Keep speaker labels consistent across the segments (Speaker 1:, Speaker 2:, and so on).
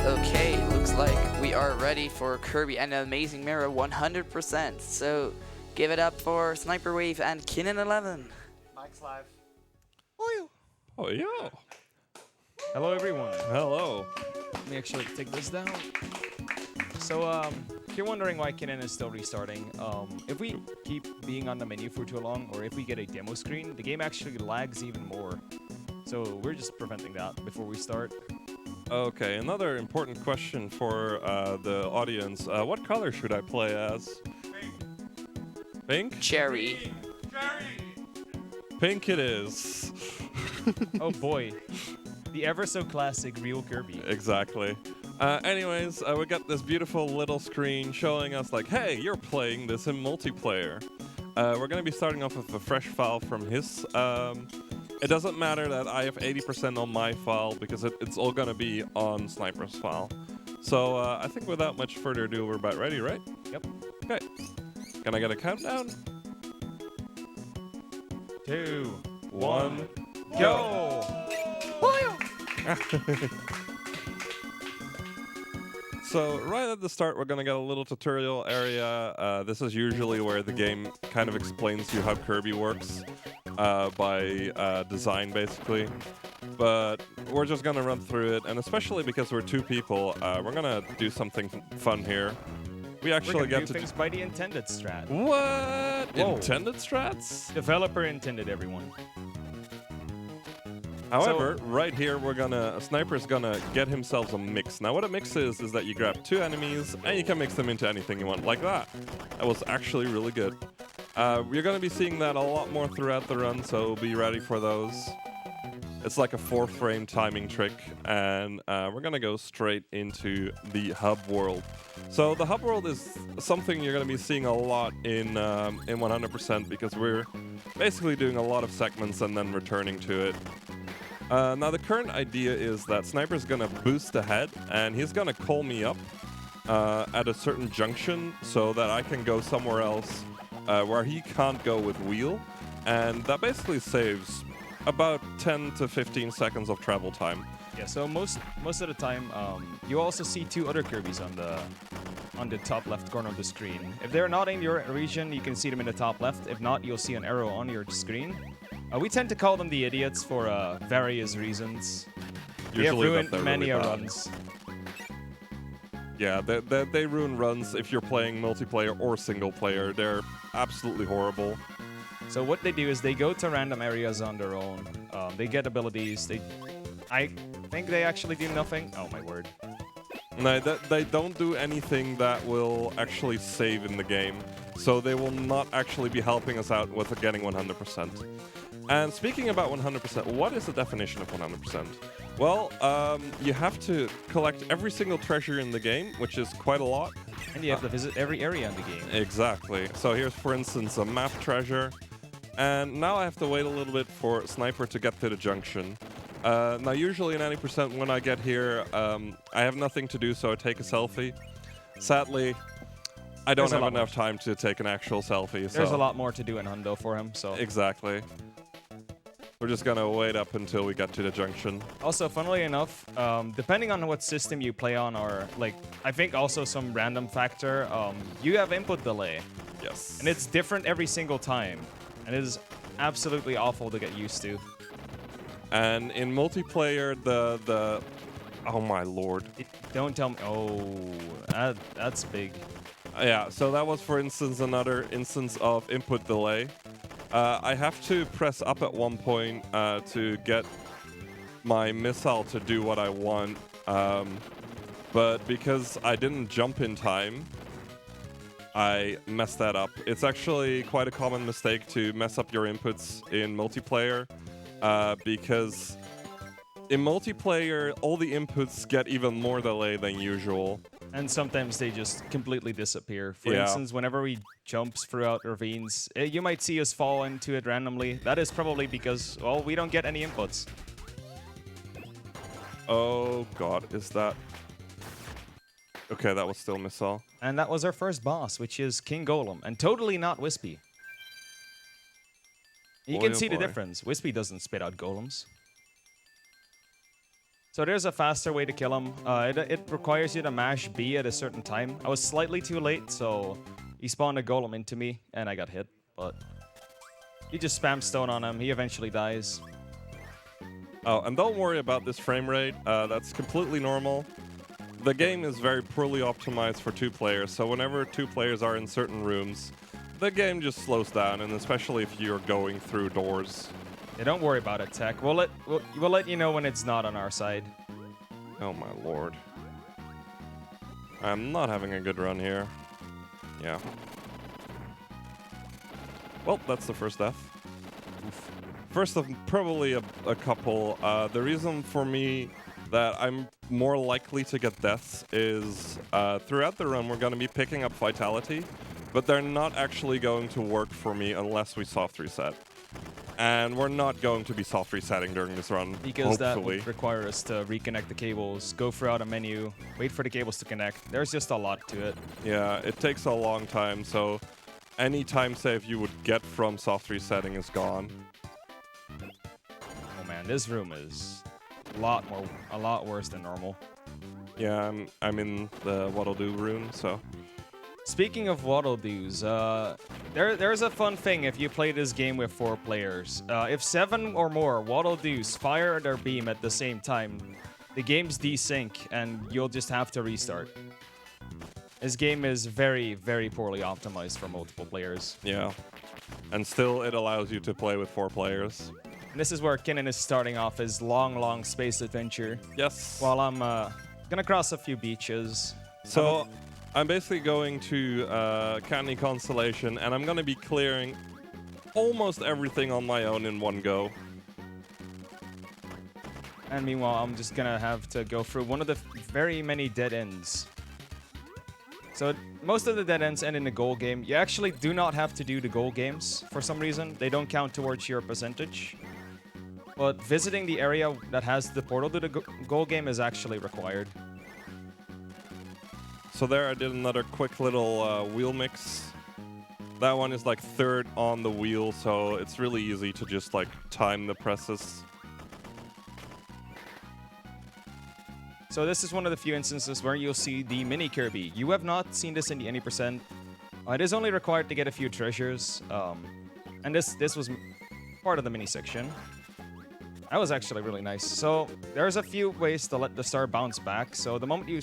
Speaker 1: Okay, looks like we are ready for Kirby and an Amazing Mirror 100%. So give it up for Sniper Wave and Kinnan11.
Speaker 2: Mike's live.
Speaker 3: Oh, yeah.
Speaker 4: Hello, everyone.
Speaker 3: Hello.
Speaker 4: Let me actually take this down. So, if you're wondering why Kinnan is still restarting, if we keep being on the menu for too long, or if we get a demo screen, the game actually lags even more. So we're just preventing that before we start.
Speaker 3: Okay, another important question for the audience. What color should I play as? Pink?
Speaker 1: Cherry.
Speaker 3: Pink it is.
Speaker 4: Oh boy. The ever so classic real Kirby.
Speaker 3: Exactly. Anyways, we got this beautiful little screen showing us like, hey, you're playing this in multiplayer. We're going to be starting off with a fresh file from his. It doesn't matter that I have 80% on my file because it's all going to be on Sniper's file. So I think without much further ado, we're about ready, right?
Speaker 4: Yep.
Speaker 3: Okay. Can I get a countdown?
Speaker 4: 2,
Speaker 3: 1,
Speaker 4: go!
Speaker 3: So right at the start, we're going to get a little tutorial area. This is usually where the game kind of explains to you how Kirby works by design, basically. But we're just going to run through it, and especially because we're two people, we're going to do something fun here. We actually get to
Speaker 4: do things by the intended strat.
Speaker 3: What?
Speaker 4: Whoa.
Speaker 3: Intended strats?
Speaker 4: Developer intended, everyone.
Speaker 3: However, right here, Sniper's gonna get himself a mix. Now, what a mix is that you grab two enemies and you can mix them into anything you want, like that. That was actually really good. You're gonna be seeing that a lot more throughout the run, so be ready for those. It's like a 4-frame timing trick, and we're gonna go straight into the hub world. So the hub world is something you're gonna be seeing a lot in 100% because we're basically doing a lot of segments and then returning to it. Now the current idea is that Sniper's gonna boost ahead and he's gonna call me up at a certain junction so that I can go somewhere else where he can't go with wheel, and that basically saves about 10 to 15 seconds of travel time.
Speaker 4: Yeah, so most of the time, you also see two other Kirbys on the top left corner of the screen. If they're not in your region, you can see them in the top left. If not, you'll see an arrow on your screen. We tend to call them the idiots for various reasons. They have ruined many runs.
Speaker 3: Yeah, they ruin runs if you're playing multiplayer or single player. They're absolutely horrible.
Speaker 4: So what they do is they go to random areas on their own. They get abilities. I think they actually do nothing. Oh my word.
Speaker 3: No, they don't do anything that will actually save in the game. So they will not actually be helping us out with getting 100%. And speaking about 100%, what is the definition of 100%? Well, you have to collect every single treasure in the game, which is quite a lot.
Speaker 4: And you have to visit every area in the game.
Speaker 3: Exactly. So here's, for instance, a map treasure. And now I have to wait a little bit for Sniper to get to the junction. Now, usually in 90% when I get here, I have nothing to do, so I take a selfie. Sadly, I don't have enough time to take an actual selfie.
Speaker 4: There's a lot more to do in Hundo for him, so...
Speaker 3: Exactly. We're just gonna wait up until we get to the junction.
Speaker 4: Also, funnily enough, depending on what system you play on, or like, I think also some random factor, you have input delay.
Speaker 3: Yes.
Speaker 4: And it's different every single time. And it is absolutely awful to get used to.
Speaker 3: And in multiplayer, the oh my lord.
Speaker 4: Don't tell me. Oh, that's big.
Speaker 3: Yeah, so that was, for instance, another instance of input delay. I have to press up at one point to get my missile to do what I want. But because I didn't jump in time, I messed that up. It's actually quite a common mistake to mess up your inputs in multiplayer, because in multiplayer, all the inputs get even more delay than usual.
Speaker 4: And sometimes they just completely disappear. For instance, whenever we jump throughout ravines, you might see us fall into it randomly. That is probably because, well, we don't get any inputs.
Speaker 3: Oh god, is that... Okay, that was still missile.
Speaker 4: And that was our first boss, which is King Golem, and totally not Wispy. You can see the difference. Wispy doesn't spit out golems. So there's a faster way to kill him. It requires you to mash B at a certain time. I was slightly too late, so he spawned a golem into me, and I got hit. But you just spam stone on him. He eventually dies.
Speaker 3: Oh, and don't worry about this frame rate. That's completely normal. The game is very poorly optimized for 2 players, so whenever 2 players are in certain rooms, the game just slows down, and especially if you're going through doors.
Speaker 4: Yeah, don't worry about it, Tech. We'll let you know when it's not on our side.
Speaker 3: Oh my lord. I'm not having a good run here. Yeah. Well, that's the first death. Oof. First of probably a couple. The reason for me that I'm more likely to get deaths is throughout the run we're going to be picking up vitality, but they're not actually going to work for me unless we soft reset. And we're not going to be soft resetting during this run,
Speaker 4: because that
Speaker 3: hopefully.
Speaker 4: would require us to reconnect the cables, go throughout a menu, wait for the cables to connect. There's just a lot to it.
Speaker 3: Yeah, it takes a long time, so any time save you would get from soft resetting is gone.
Speaker 4: Oh man, this room is a lot worse than normal.
Speaker 3: Yeah, I'm in the Waddle-Doo room, so...
Speaker 4: Speaking of waddle-doos, there's a fun thing if you play this game with 4 players. If 7 or more waddle-doos fire their beam at the same time, the game's desync and you'll just have to restart. This game is very, very poorly optimized for multiple players.
Speaker 3: Yeah. And still it allows you to play with 4 players.
Speaker 4: And this is where Kinnan is starting off his long space adventure.
Speaker 3: Yes.
Speaker 4: While I'm gonna cross a few beaches.
Speaker 3: So... I'm basically going to Candy Constellation, and I'm going to be clearing almost everything on my own in one go.
Speaker 4: And meanwhile, I'm just going to have to go through one of the very many dead ends. So most of the dead ends end in the goal game. You actually do not have to do the goal games for some reason. They don't count towards your percentage. But visiting the area that has the portal to the goal game is actually required.
Speaker 3: So there I did another quick little wheel mix. That one is like 3rd on the wheel, so it's really easy to just like time the presses.
Speaker 4: So this is one of the few instances where you'll see the mini Kirby. You have not seen this in the any percent. It is only required to get a few treasures. And this was part of the mini section. That was actually really nice. So there's a few ways to let the star bounce back. So the moment you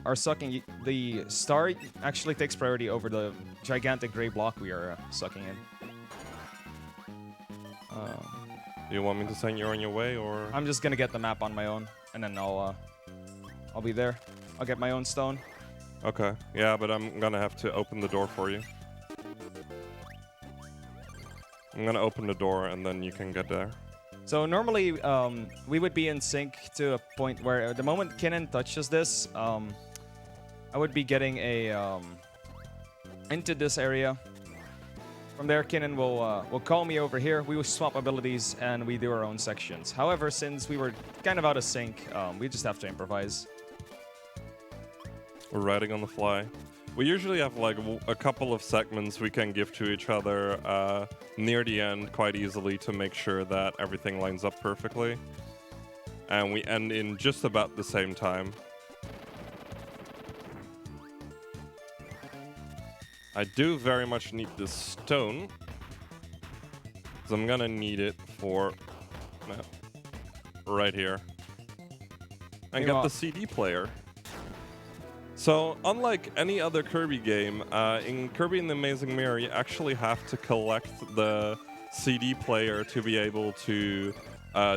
Speaker 4: are sucking, the star actually takes priority over the gigantic gray block we are sucking in.
Speaker 3: Do you want me to send you on your way, or...?
Speaker 4: I'm just gonna get the map on my own, and then I'll be there. I'll get my own stone.
Speaker 3: Okay, yeah, but I'm gonna have to open the door for you. I'm gonna open the door, and then you can get there.
Speaker 4: So normally, we would be in sync to a point where the moment Kinnan touches this, I would be getting a into this area. From there, Kinnan will call me over here. We will swap abilities and we do our own sections. However, since we were kind of out of sync, we just have to improvise.
Speaker 3: We're riding on the fly. We usually have like a couple of segments we can give to each other near the end quite easily to make sure that everything lines up perfectly. And we end in just about the same time. I do very much need this stone, so I'm gonna need it for right here. And get the CD player. So, unlike any other Kirby game, in Kirby and the Amazing Mirror, you actually have to collect the CD player to be able to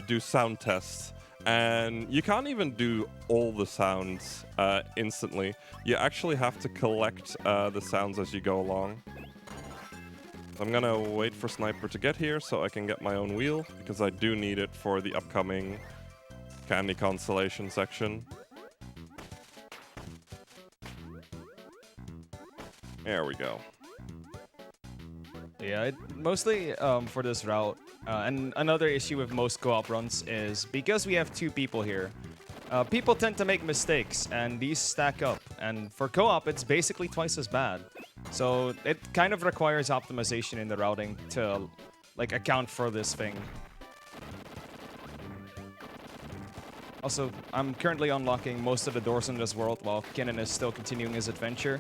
Speaker 3: do sound tests. And you can't even do all the sounds instantly. You actually have to collect the sounds as you go along. I'm gonna wait for Sniper to get here so I can get my own wheel, because I do need it for the upcoming Candy Constellation section. There we go.
Speaker 4: Yeah, mostly for this route. And another issue with most co-op runs is because we have 2 people here, people tend to make mistakes and these stack up. And for co-op, it's basically twice as bad. So it kind of requires optimization in the routing to like account for this thing. Also, I'm currently unlocking most of the doors in this world while Kinnan is still continuing his adventure.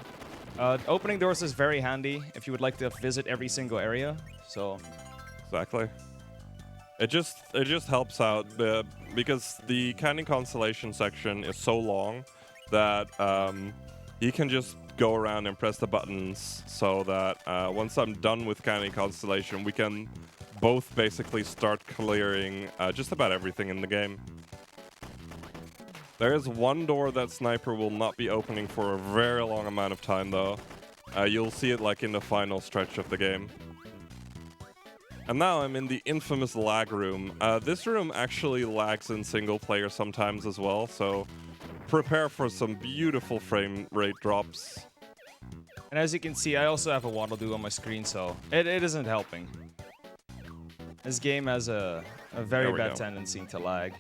Speaker 4: Opening doors is very handy if you would like to visit every single area. So
Speaker 3: Exactly. It just helps out because the Candy Constellation section is so long that you can just go around and press the buttons so that once I'm done with Candy Constellation, we can both basically start clearing just about everything in the game. There is one door that Sniper will not be opening for a very long amount of time, though. You'll see it like in the final stretch of the game. And now I'm in the infamous lag room. This room actually lags in single player sometimes as well, so prepare for some beautiful frame rate drops.
Speaker 4: And as you can see, I also have a waddle do on my screen, so it isn't helping. This game has a very bad tendency to lag.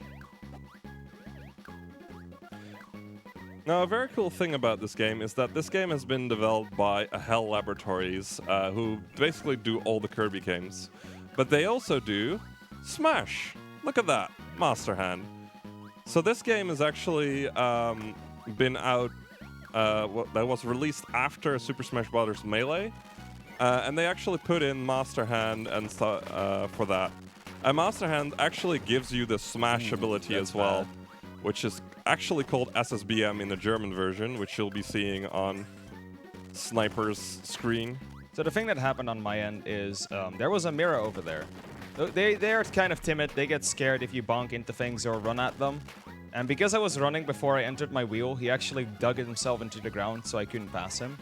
Speaker 3: Now, a very cool thing about this game is that this game has been developed by Hell Laboratories, who basically do all the Kirby games. But they also do Smash. Look at that, Master Hand. So this game has actually been out, that was released after Super Smash Bros. Melee. And they actually put in Master Hand and for that. Master Hand actually gives you the Smash ability as well, which is actually called SSBM in the German version, which you'll be seeing on Sniper's screen.
Speaker 4: So the thing that happened on my end is there was a mirror over there. They're kind of timid. They get scared if you bonk into things or run at them. And because I was running before I entered my wheel, he actually dug himself into the ground, so I couldn't pass him.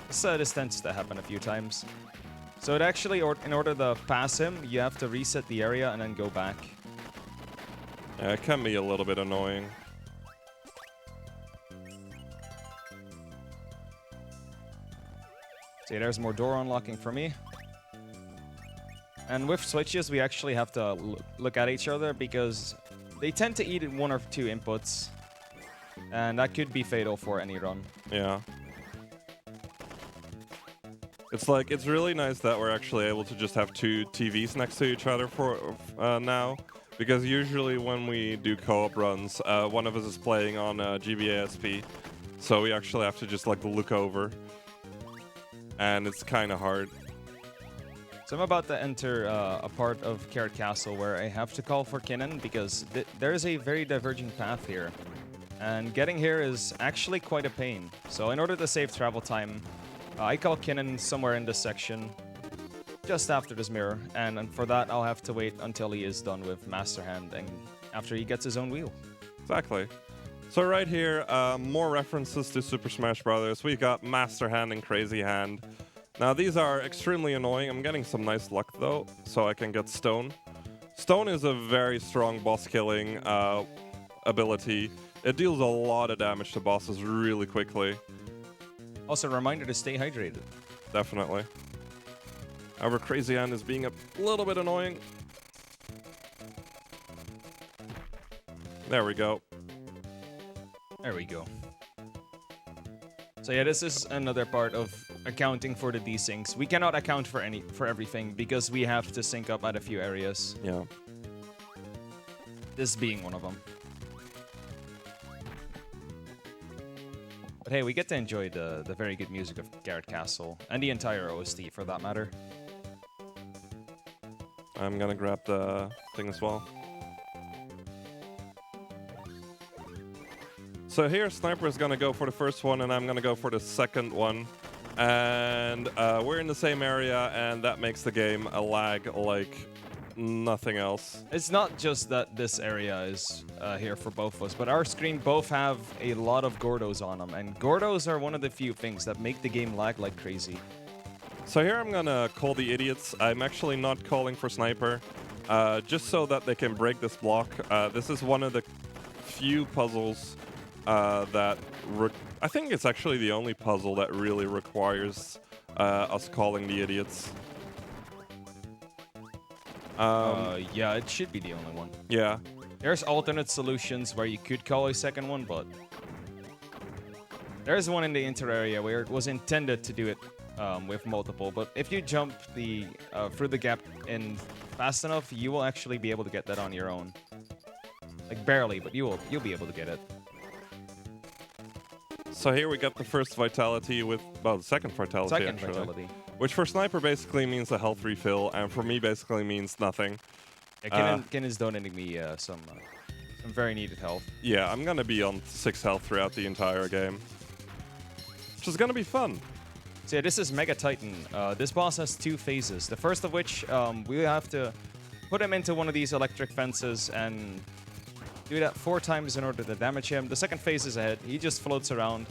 Speaker 4: This tends to happen a few times. So it actually, in order to pass him, you have to reset the area and then go back.
Speaker 3: Yeah, it can be a little bit annoying.
Speaker 4: See, there's more door unlocking for me. And with switches, we actually have to look at each other because they tend to eat one or two inputs. And that could be fatal for any run.
Speaker 3: Yeah. It's really nice that we're actually able to just have two TVs next to each other for now. Because usually when we do co-op runs, one of us is playing on GBASP. So we actually have to just like look over. And it's kind of hard.
Speaker 4: So I'm about to enter a part of Carrot Castle where I have to call for Kinnan because there is a very diverging path here. And getting here is actually quite a pain. So in order to save travel time, I call Kinnan somewhere in this section, just after this mirror. And for that, I'll have to wait until he is done with Master Hand and after he gets his own wheel.
Speaker 3: Exactly. So right here, more references to Super Smash Bros. We got Master Hand and Crazy Hand. Now these are extremely annoying. I'm getting some nice luck though, so I can get Stone. Stone is a very strong boss killing ability. It deals a lot of damage to bosses really quickly.
Speaker 4: Also, a reminder to stay hydrated.
Speaker 3: Definitely. Our Crazy Hand is being a little bit annoying. There we go.
Speaker 4: There we go. So yeah, this is another part of accounting for the desyncs. We cannot account for everything because we have to sync up at a few areas.
Speaker 3: Yeah.
Speaker 4: This being one of them. But hey, we get to enjoy the very good music of Garrett Castle and the entire OST for that matter.
Speaker 3: I'm gonna grab the thing as well. So here, Sniper is gonna go for the first one, and I'm gonna go for the second one. And we're in the same area, and that makes the game a lag like nothing else.
Speaker 4: It's not just that this area is here for both of us, but our screen both have a lot of Gordos on them, and Gordos are one of the few things that make the game lag like crazy.
Speaker 3: So here I'm gonna call the idiots. I'm actually not calling for Sniper, just so that they can break this block. This is one of the few puzzles that I think it's actually the only puzzle that really requires us calling the idiots.
Speaker 4: Yeah, it should be the only one.
Speaker 3: Yeah.
Speaker 4: There's alternate solutions where you could call a second one, but there's one in the inter area where it was intended to do it with multiple. But if you jump through the gap in fast enough, you will actually be able to get that on your own. Like barely, but you'll be able to get it.
Speaker 3: So here we got the first vitality with, well, the second vitality
Speaker 4: Second
Speaker 3: actually.
Speaker 4: vitality.
Speaker 3: Which for Sniper basically means a health refill, and for me basically means nothing.
Speaker 4: Yeah, Ken is donating me some very needed health.
Speaker 3: Yeah, I'm gonna be on 6 health throughout the entire game. Which is gonna be fun.
Speaker 4: So yeah, this is Mega Titan. This boss has 2 phases. The first of which, we have to put him into one of these electric fences and do that 4 times in order to damage him. The second phase is ahead. He just floats around.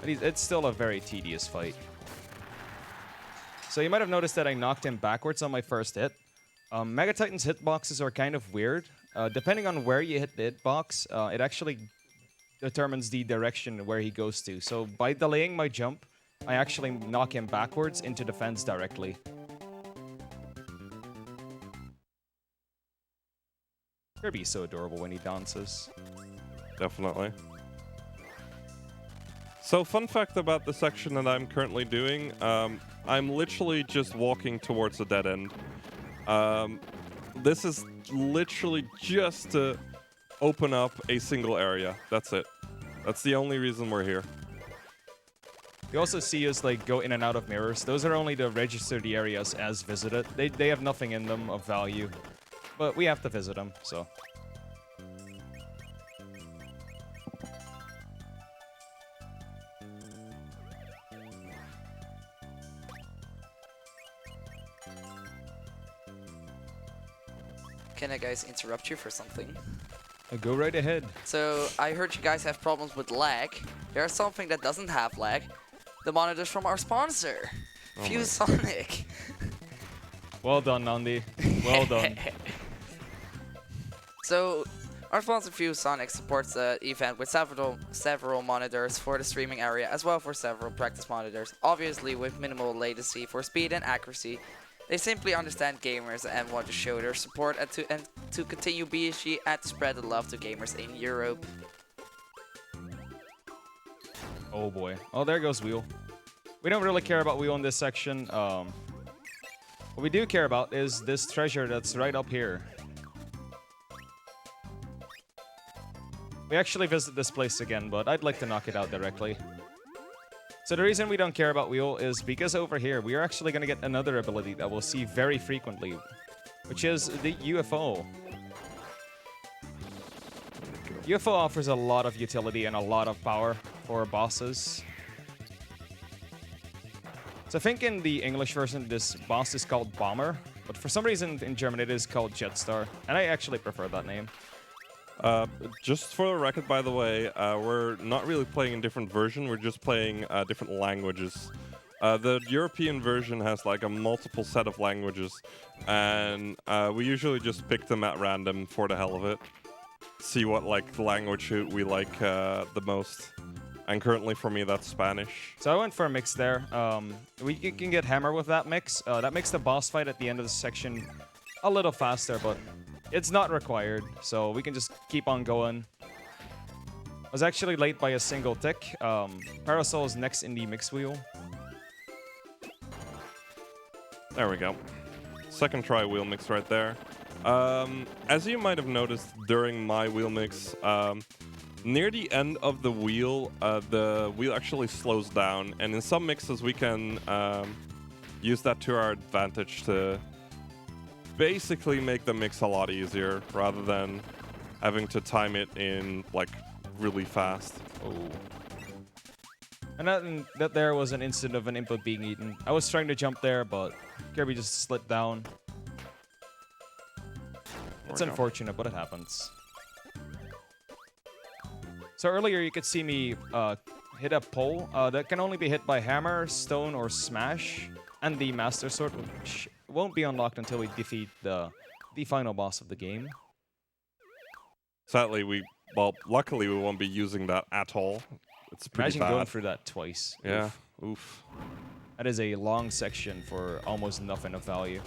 Speaker 4: But it's still a very tedious fight. So you might have noticed that I knocked him backwards on my first hit. Mega Titan's hitboxes are kind of weird. Depending on where you hit the hitbox, it actually determines the direction where he goes to. So by delaying my jump, I actually knock him backwards into the fence directly. Kirby's so adorable when he dances.
Speaker 3: Definitely. So fun fact about the section that I'm currently doing, I'm literally just walking towards a dead end. This is literally just to open up a single area. That's it. That's the only reason we're here.
Speaker 4: You also see us like go in and out of mirrors. Those are only the registered areas as visited. They have nothing in them of value. But we have to visit them, so.
Speaker 1: Can I guys interrupt you for something?
Speaker 4: Go right ahead.
Speaker 1: So I heard you guys have problems with lag. There's something that doesn't have lag. The monitors from our sponsor, ViewSonic.
Speaker 4: Well done, Nandi. Well done.
Speaker 1: So our sponsor ViewSonic supports the event with several monitors for the streaming area, as well for several practice monitors, obviously with minimal latency for speed and accuracy. They simply understand gamers and want to show their support and to continue BSG and to spread the love to gamers in Europe.
Speaker 4: Oh boy. Oh, there goes Wheel. We don't really care about Wheel in this section. What we do care about is this treasure that's right up here. We actually visit this place again, but I'd like to knock it out directly. So the reason we don't care about Wheel is because over here we are actually going to get another ability that we'll see very frequently, which is the UFO. UFO offers a lot of utility and a lot of power for bosses. So I think in the English version this boss is called Bomber, but for some reason in German it is called Jetstar, and I actually prefer that name.
Speaker 3: Just for the record, by the way, we're not really playing in different version, we're just playing different languages. The European version has like a multiple set of languages, and we usually just pick them at random for the hell of it. See what like language we like the most. And currently for me that's Spanish.
Speaker 4: So I went for a mix there. We can get Hammer with that mix. That makes the boss fight at the end of the section a little faster, but it's not required, so we can just keep on going. I was actually late by a single tick. Parasol is next in the mix wheel.
Speaker 3: There we go. Second try wheel mix right there. As you might have noticed during my wheel mix, near the end of the wheel actually slows down, and in some mixes we can use that to our advantage to basically make the mix a lot easier rather than having to time it in like really fast.
Speaker 4: Oh. And that there was an instant of an input being eaten. I was trying to jump there, but Kirby just slid down. It's unfortunate, but it happens. So earlier you could see me hit a pole that can only be hit by hammer, stone, or smash, and the Master Sword, which won't be unlocked until we defeat the final boss of the game.
Speaker 3: Sadly, luckily we won't be using that at all. It's pretty
Speaker 4: Imagine
Speaker 3: bad.
Speaker 4: going through that twice.
Speaker 3: Yeah,
Speaker 4: Oof.
Speaker 3: oof.
Speaker 4: That is a long section for almost nothing of value.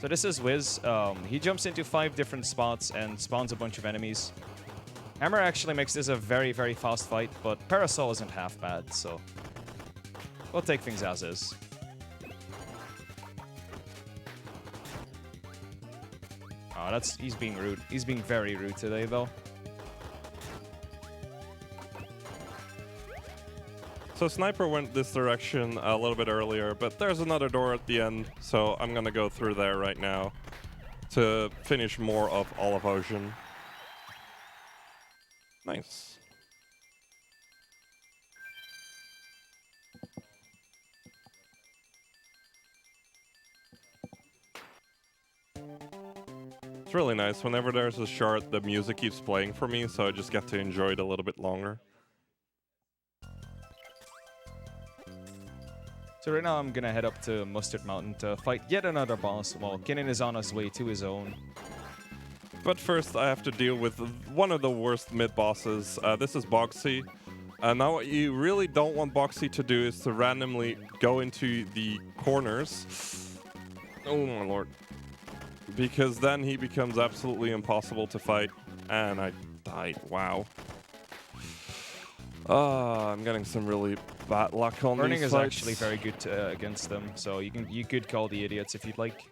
Speaker 4: So this is Wiz. He jumps into 5 different spots and spawns a bunch of enemies. Hammer actually makes this a very, very fast fight, but Parasol isn't half bad, so we'll take things as is. Oh, he's being rude. He's being very rude today, though.
Speaker 3: So Sniper went this direction a little bit earlier, but there's another door at the end, so I'm gonna go through there right now to finish more of Olive Ocean. Nice. It's really nice. Whenever there's a shard, the music keeps playing for me, so I just get to enjoy it a little bit longer.
Speaker 4: So right now I'm gonna head up to Mustard Mountain to fight yet another boss while Kinnan is on his way to his own.
Speaker 3: But first I have to deal with one of the worst mid-bosses. This is Boxy. Now what you really don't want Boxy to do is to randomly go into the corners. Oh my lord. Because then he becomes absolutely impossible to fight. And I died, wow. I'm getting some really bad luck on
Speaker 4: Burning
Speaker 3: these
Speaker 4: is
Speaker 3: fights.
Speaker 4: actually very good against them, so you could call the idiots if you'd like.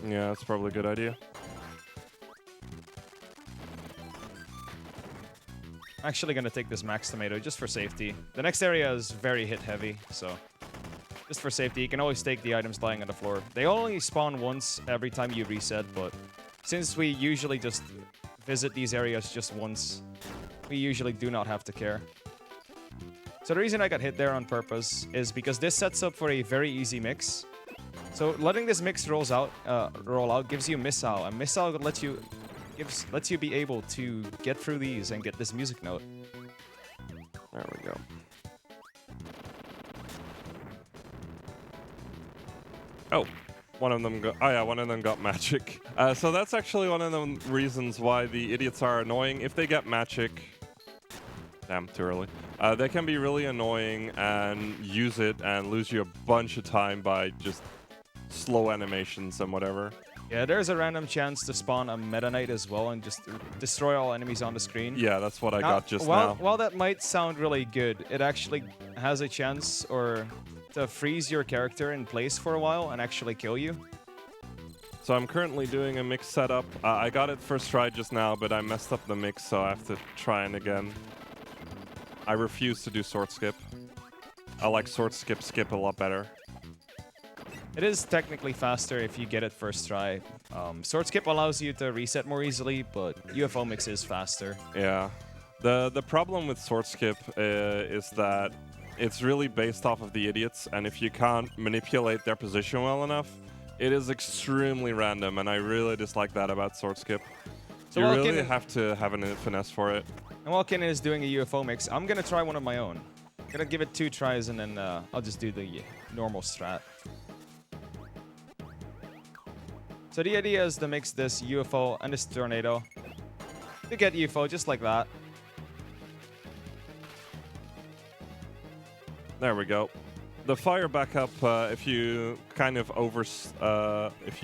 Speaker 3: Yeah, that's probably a good idea.
Speaker 4: I'm actually gonna take this max tomato just for safety. The next area is very hit heavy, so just for safety, you can always take the items lying on the floor. They only spawn once every time you reset, but since we usually just visit these areas just once, we usually do not have to care. So the reason I got hit there on purpose is because this sets up for a very easy mix. So letting this mix roll out gives you missile, and missile lets you be able to get through these and get this music note.
Speaker 3: There we go. Oh, one of them got magic. So that's actually one of the reasons why the idiots are annoying. If they get magic, damn, too early. They can be really annoying and use it and lose you a bunch of time by just slow animations and whatever.
Speaker 4: Yeah, there's a random chance to spawn a Meta Knight as well and just destroy all enemies on the screen.
Speaker 3: Yeah, that's what I got just now.
Speaker 4: While that might sound really good, it actually has a chance to freeze your character in place for a while and actually kill you.
Speaker 3: So I'm currently doing a mix setup. I got it first try just now, but I messed up the mix, so I have to try it again. I refuse to do sword skip. I like sword skip a lot better.
Speaker 4: It is technically faster if you get it first try. Sword skip allows you to reset more easily, but UFO mix is faster.
Speaker 3: Yeah. The problem with sword skip is that it's really based off of the idiots, and if you can't manipulate their position well enough, it is extremely random, and I really dislike that about sword skip.
Speaker 4: So
Speaker 3: you really have to have a finesse for it.
Speaker 4: And while Kinnan is doing a UFO mix, I'm gonna try one of my own. I'm gonna give it 2 tries, and then I'll just do the normal strat. So the idea is to mix this UFO and this tornado to get UFO just like that.
Speaker 3: There we go. The fire backup, if you kind of if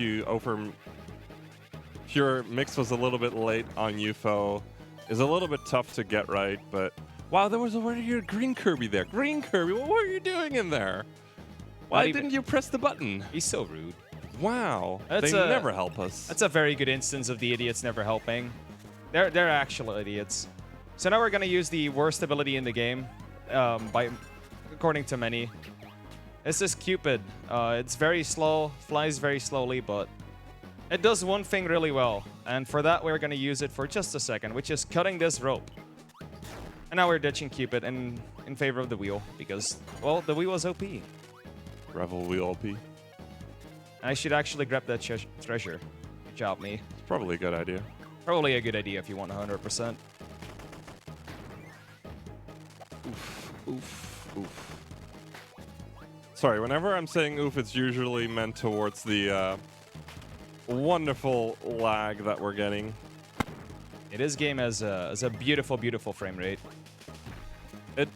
Speaker 3: your mix was a little bit late on UFO, is a little bit tough to get right. But wow, there was already a green Kirby there. Green Kirby, what were you doing in there? Why didn't you press the button?
Speaker 4: He's so rude.
Speaker 3: Wow, they never help us.
Speaker 4: That's a very good instance of the idiots never helping. They're actual idiots. So now we're gonna use the worst ability in the game, according to many. This is Cupid. It's very slow, flies very slowly, but it does one thing really well. And for that, we're gonna use it for just a second, which is cutting this rope. And now we're ditching Cupid in favor of the wheel because, well, the wheel is OP.
Speaker 3: Revel wheel OP.
Speaker 4: I should actually grab that treasure. Good job, me.
Speaker 3: It's probably a good idea.
Speaker 4: Probably a good idea if you want 100%.
Speaker 3: Oof, oof, oof. Sorry, whenever I'm saying oof, it's usually meant towards the wonderful lag that we're getting.
Speaker 4: This game has a beautiful, beautiful frame rate.
Speaker 3: It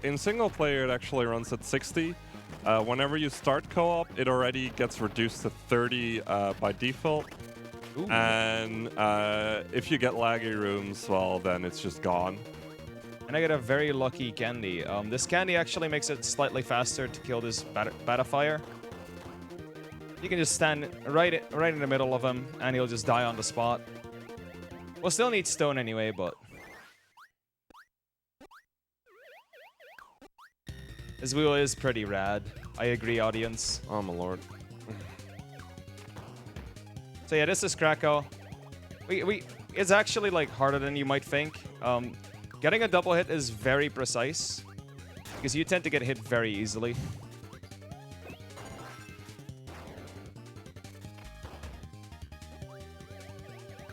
Speaker 3: in single player, it actually runs at 60. Whenever you start co-op, it already gets reduced to 30 by default.
Speaker 4: Ooh.
Speaker 3: And if you get laggy rooms, well, then it's just gone.
Speaker 4: And I got a very lucky candy. This candy actually makes it slightly faster to kill this Batafire. You can just stand right in the middle of him, and he'll just die on the spot. We'll still need stone anyway, but his wheel is pretty rad. I agree, audience.
Speaker 3: Oh my lord.
Speaker 4: So yeah, this is Krakow. It's actually like harder than you might think. Getting a double hit is very precise because you tend to get hit very easily.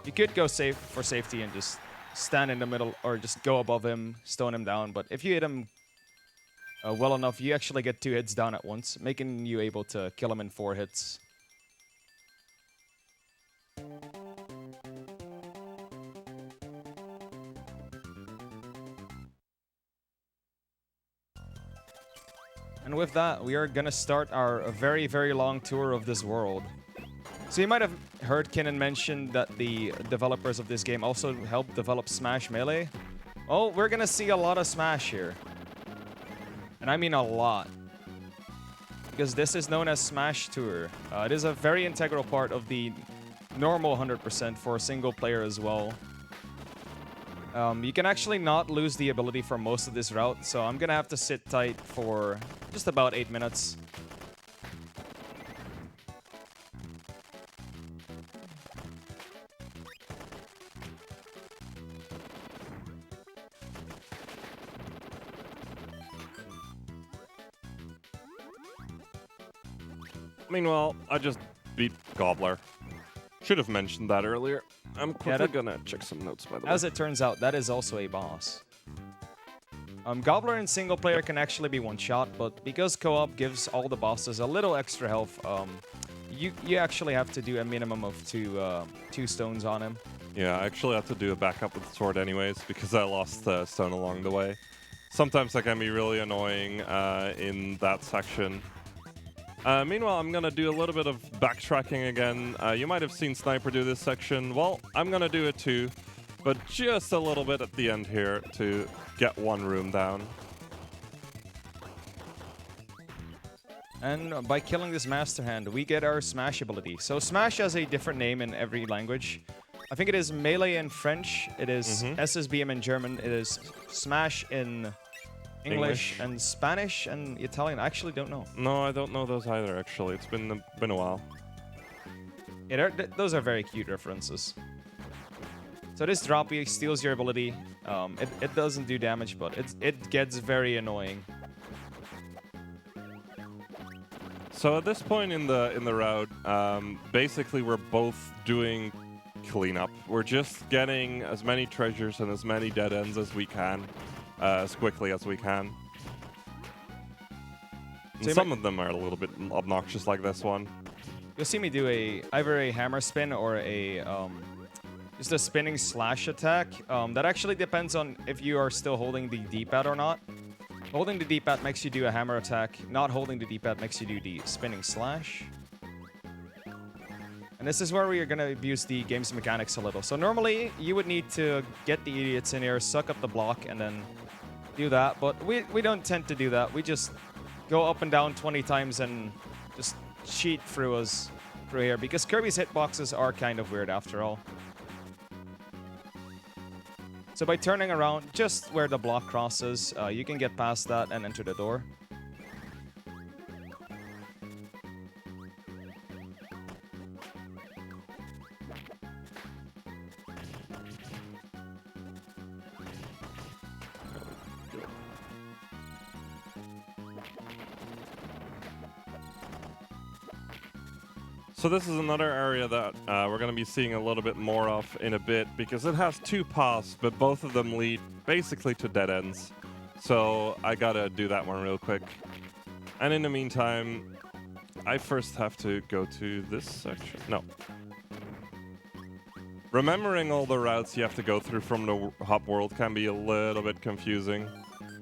Speaker 4: You could go safe for safety and just stand in the middle or just go above him, stone him down. But if you hit him well enough, you actually get 2 hits down at once, making you able to kill him in 4 hits. And with that, we are gonna start our very, very long tour of this world. So you might have heard Kinnan mention that the developers of this game also helped develop Smash Melee. Oh, we're gonna see a lot of Smash here. And I mean a lot. Because this is known as Smash Tour. It is a very integral part of the normal 100% for a single player as well. You can actually not lose the ability for most of this route, so I'm gonna have to sit tight for just about 8 minutes.
Speaker 3: Meanwhile, I just beat Gobbler. Should have mentioned that earlier. I'm quickly gonna check some notes, by the way.
Speaker 4: As it turns out, that is also a boss. Gobbler in single player can actually be one shot, but because co-op gives all the bosses a little extra health, you actually have to do a minimum of two stones on him.
Speaker 3: Yeah, I actually have to do a backup with the sword anyways, because I lost stone along the way. Sometimes that can be really annoying in that section. Meanwhile, I'm going to do a little bit of backtracking again. You might have seen Sniper do this section. Well, I'm going to do it too, but just a little bit at the end here to get one room down.
Speaker 4: And by killing this Master Hand, we get our Smash ability. So Smash has a different name in every language. I think it is Melee in French, it is SSBM in German, it is Smash in English and Spanish and Italian. I actually don't know.
Speaker 3: No, I don't know those either, actually. It's been a while.
Speaker 4: Yeah, those are very cute references. So this droppy steals your ability. It doesn't do damage, but it gets very annoying.
Speaker 3: So at this point in the route, basically we're both doing cleanup. We're just getting as many treasures and as many dead ends as we can. As quickly as we can. And some of them are a little bit obnoxious, like this one.
Speaker 4: You'll see me do either a hammer spin or a just a spinning slash attack. That actually depends on if you are still holding the D-pad or not. Holding the D-pad makes you do a hammer attack. Not holding the D-pad makes you do the spinning slash. And this is where we are going to abuse the game's mechanics a little. So normally, you would need to get the idiots in here, suck up the block, and then do that. But we don't tend to do that. We just go up and down 20 times and just cheat through here. Because Kirby's hitboxes are kind of weird after all. So by turning around just where the block crosses, you can get past that and enter the door.
Speaker 3: So this is another area that we're going to be seeing a little bit more of in a bit, because it has 2 paths, but both of them lead basically to dead ends. So I gotta do that one real quick. And in the meantime, I first have to go to this section. No. Remembering all the routes you have to go through from the hub world can be a little bit confusing.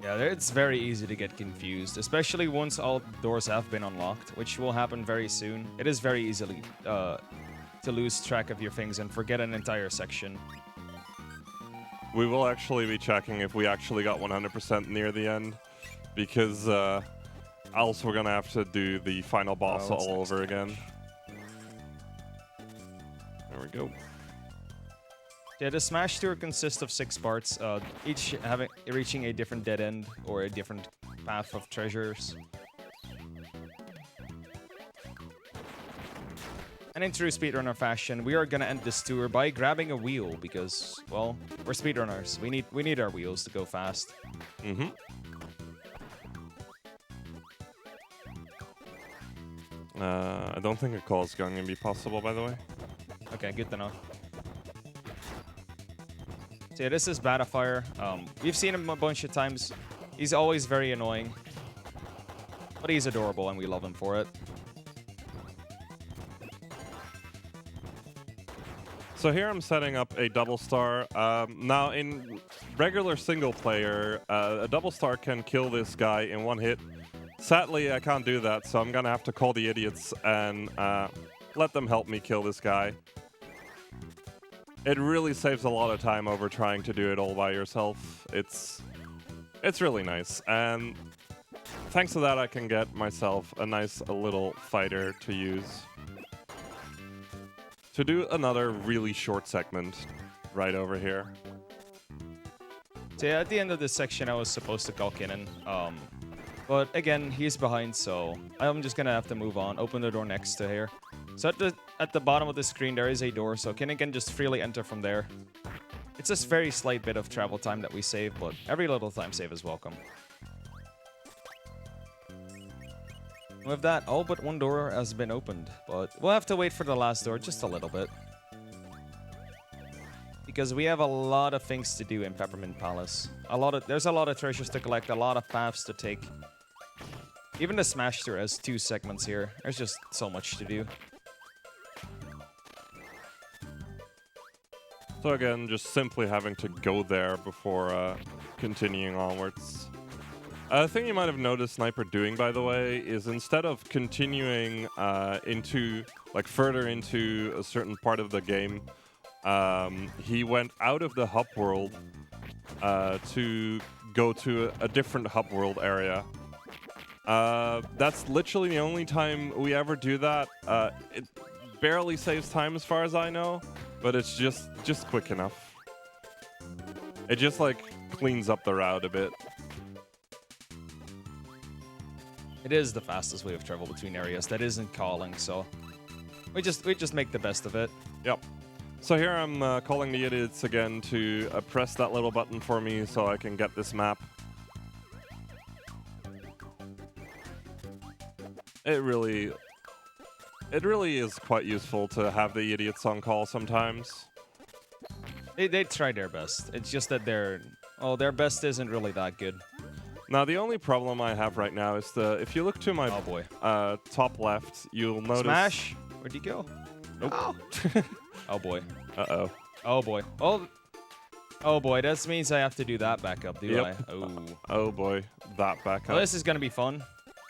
Speaker 4: Yeah, it's very easy to get confused, especially once all doors have been unlocked, which will happen very soon. It is very easily to lose track of your things and forget an entire section.
Speaker 3: We will actually be checking if we actually got 100% near the end, because else we're gonna have to do the final boss all over again. There we go.
Speaker 4: Yeah, the Smash Tour consists of 6 parts, each reaching a different dead end or a different path of treasures. And in true speedrunner fashion, we are gonna end this tour by grabbing a wheel because, well, we're speedrunners. We need our wheels to go fast.
Speaker 3: Mm-hmm. I don't think a call is going to be possible, by the way.
Speaker 4: Okay, good to know. So yeah, this is Batafire. We've seen him a bunch of times. He's always very annoying. But he's adorable and we love him for it.
Speaker 3: So here I'm setting up a double star. Now in regular single player, a double star can kill this guy in 1 hit. Sadly, I can't do that, so I'm gonna have to call the idiots and let them help me kill this guy. It really saves a lot of time over trying to do it all by yourself. It's really nice, and thanks to that I can get myself a nice little fighter to use. To do another really short segment right over here.
Speaker 4: So yeah, at the end of this section I was supposed to call Kinnan. But again, he's behind, so I'm just gonna have to move on. Open the door next to here. So at the bottom of the screen there is a door, so Kinnan can just freely enter from there. It's just very slight bit of travel time that we save, but every little time save is welcome. With that, all but 1 door has been opened, but we'll have to wait for the last door just a little bit. Because we have a lot of things to do in Peppermint Palace. There's a lot of treasures to collect, a lot of paths to take. Even the Smash Tour has 2 segments here. There's just so much to do.
Speaker 3: So again, just simply having to go there before continuing onwards. A thing you might have noticed Sniper doing, by the way, is instead of continuing further into a certain part of the game, he went out of the hub world to go to a different hub world area. That's literally the only time we ever do that. It barely saves time as far as I know, but it's just quick enough. It just like cleans up the route a bit.
Speaker 4: It is the fastest way of travel between areas that isn't calling, so we just make the best of it.
Speaker 3: Yep. So here I'm calling the idiots again to press that little button for me so I can get this map. It really is quite useful to have the idiots on call sometimes.
Speaker 4: They try their best. It's just that their best isn't really that good.
Speaker 3: Now the only problem I have right now is if you look to my top left, you'll notice.
Speaker 4: Smash! Where'd you go? Nope. Oh, oh boy.
Speaker 3: Uh-oh.
Speaker 4: Oh boy. Oh boy, that means I have to do that backup, do I? Oh.
Speaker 3: Oh boy, that backup.
Speaker 4: Well, this is gonna be fun.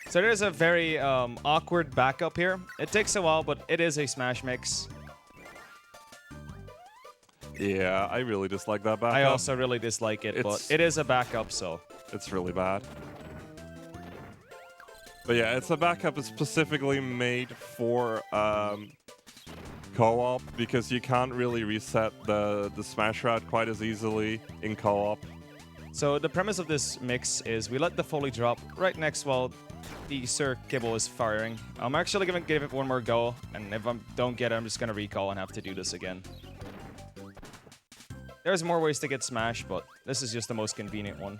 Speaker 4: So there's a very awkward backup here. It takes a while, but it is a Smash mix.
Speaker 3: Yeah, I really dislike that backup.
Speaker 4: I also really dislike it, but it is a backup, so.
Speaker 3: It's really bad. But yeah, it's a backup that's specifically made for co-op because you can't really reset the Smash route quite as easily in co-op.
Speaker 4: So the premise of this mix is we let the Foley drop right next while the Sir Kibble is firing. I'm actually going to give it 1 more go, and if I don't get it, I'm just going to recall and have to do this again. There's more ways to get Smash, but this is just the most convenient one.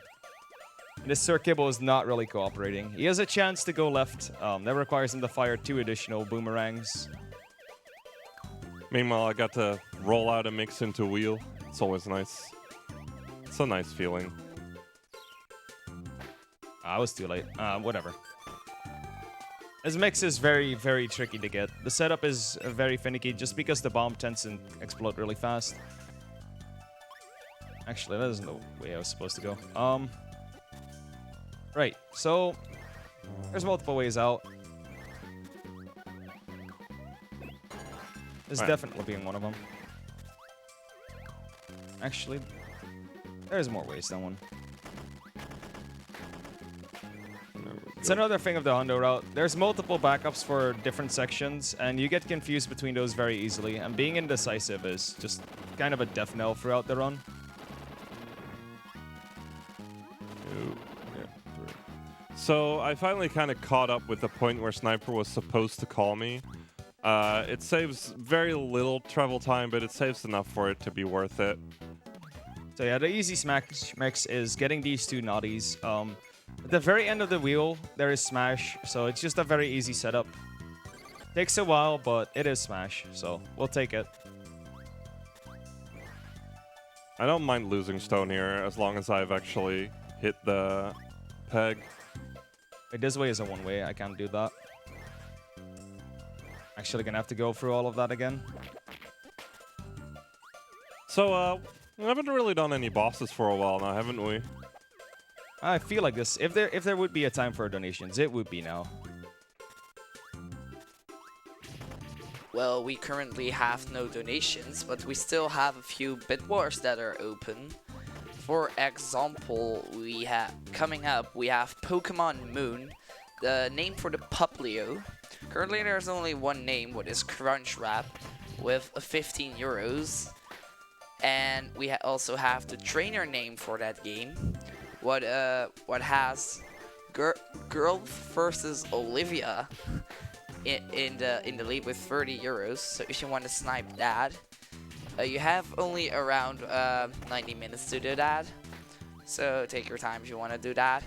Speaker 4: This Sir Kibble is not really cooperating. He has a chance to go left. That requires him to fire 2 additional boomerangs.
Speaker 3: Meanwhile, I got to roll out a mix into wheel. It's always nice. It's a nice feeling.
Speaker 4: I was too late. Whatever. This mix is very, very tricky to get. The setup is very finicky just because the bomb tends to explode really fast. Actually, that isn't the way I was supposed to go. Right, so there's multiple ways out. This definitely being one of them. Actually, there's more ways than one. It's another thing of the Hondo route. There's multiple backups for different sections, and you get confused between those very easily. And being indecisive is just kind of a death knell throughout the run.
Speaker 3: 2, yeah, 3. So I finally kind of caught up with the point where Sniper was supposed to call me. It saves very little travel time, but it saves enough for it to be worth it.
Speaker 4: So yeah, the easy smash mix is getting these two naughties. At the very end of the wheel, there is Smash, so it's just a very easy setup. Takes a while, but it is Smash, so we'll take it.
Speaker 3: I don't mind losing stone here as long as I've actually hit the peg.
Speaker 4: Wait, this way is a one-way, I can't do that. Actually gonna have to go through all of that again.
Speaker 3: So, we haven't really done any bosses for a while now, haven't we?
Speaker 4: I feel like this. If there would be a time for donations, it would be now.
Speaker 1: Well, we currently have no donations, but we still have a few bid wars that are open. For example, we have coming up, we have Pokemon Moon, the name for the Puplio. Currently, there's only one name, what is Crunchwrap, with 15 euros. And we also have the trainer name for that game. What has Girl versus Olivia in the lead with 30 euros. So if you want to snipe that, you have only around 90 minutes to do that. So take your time if you want to do that.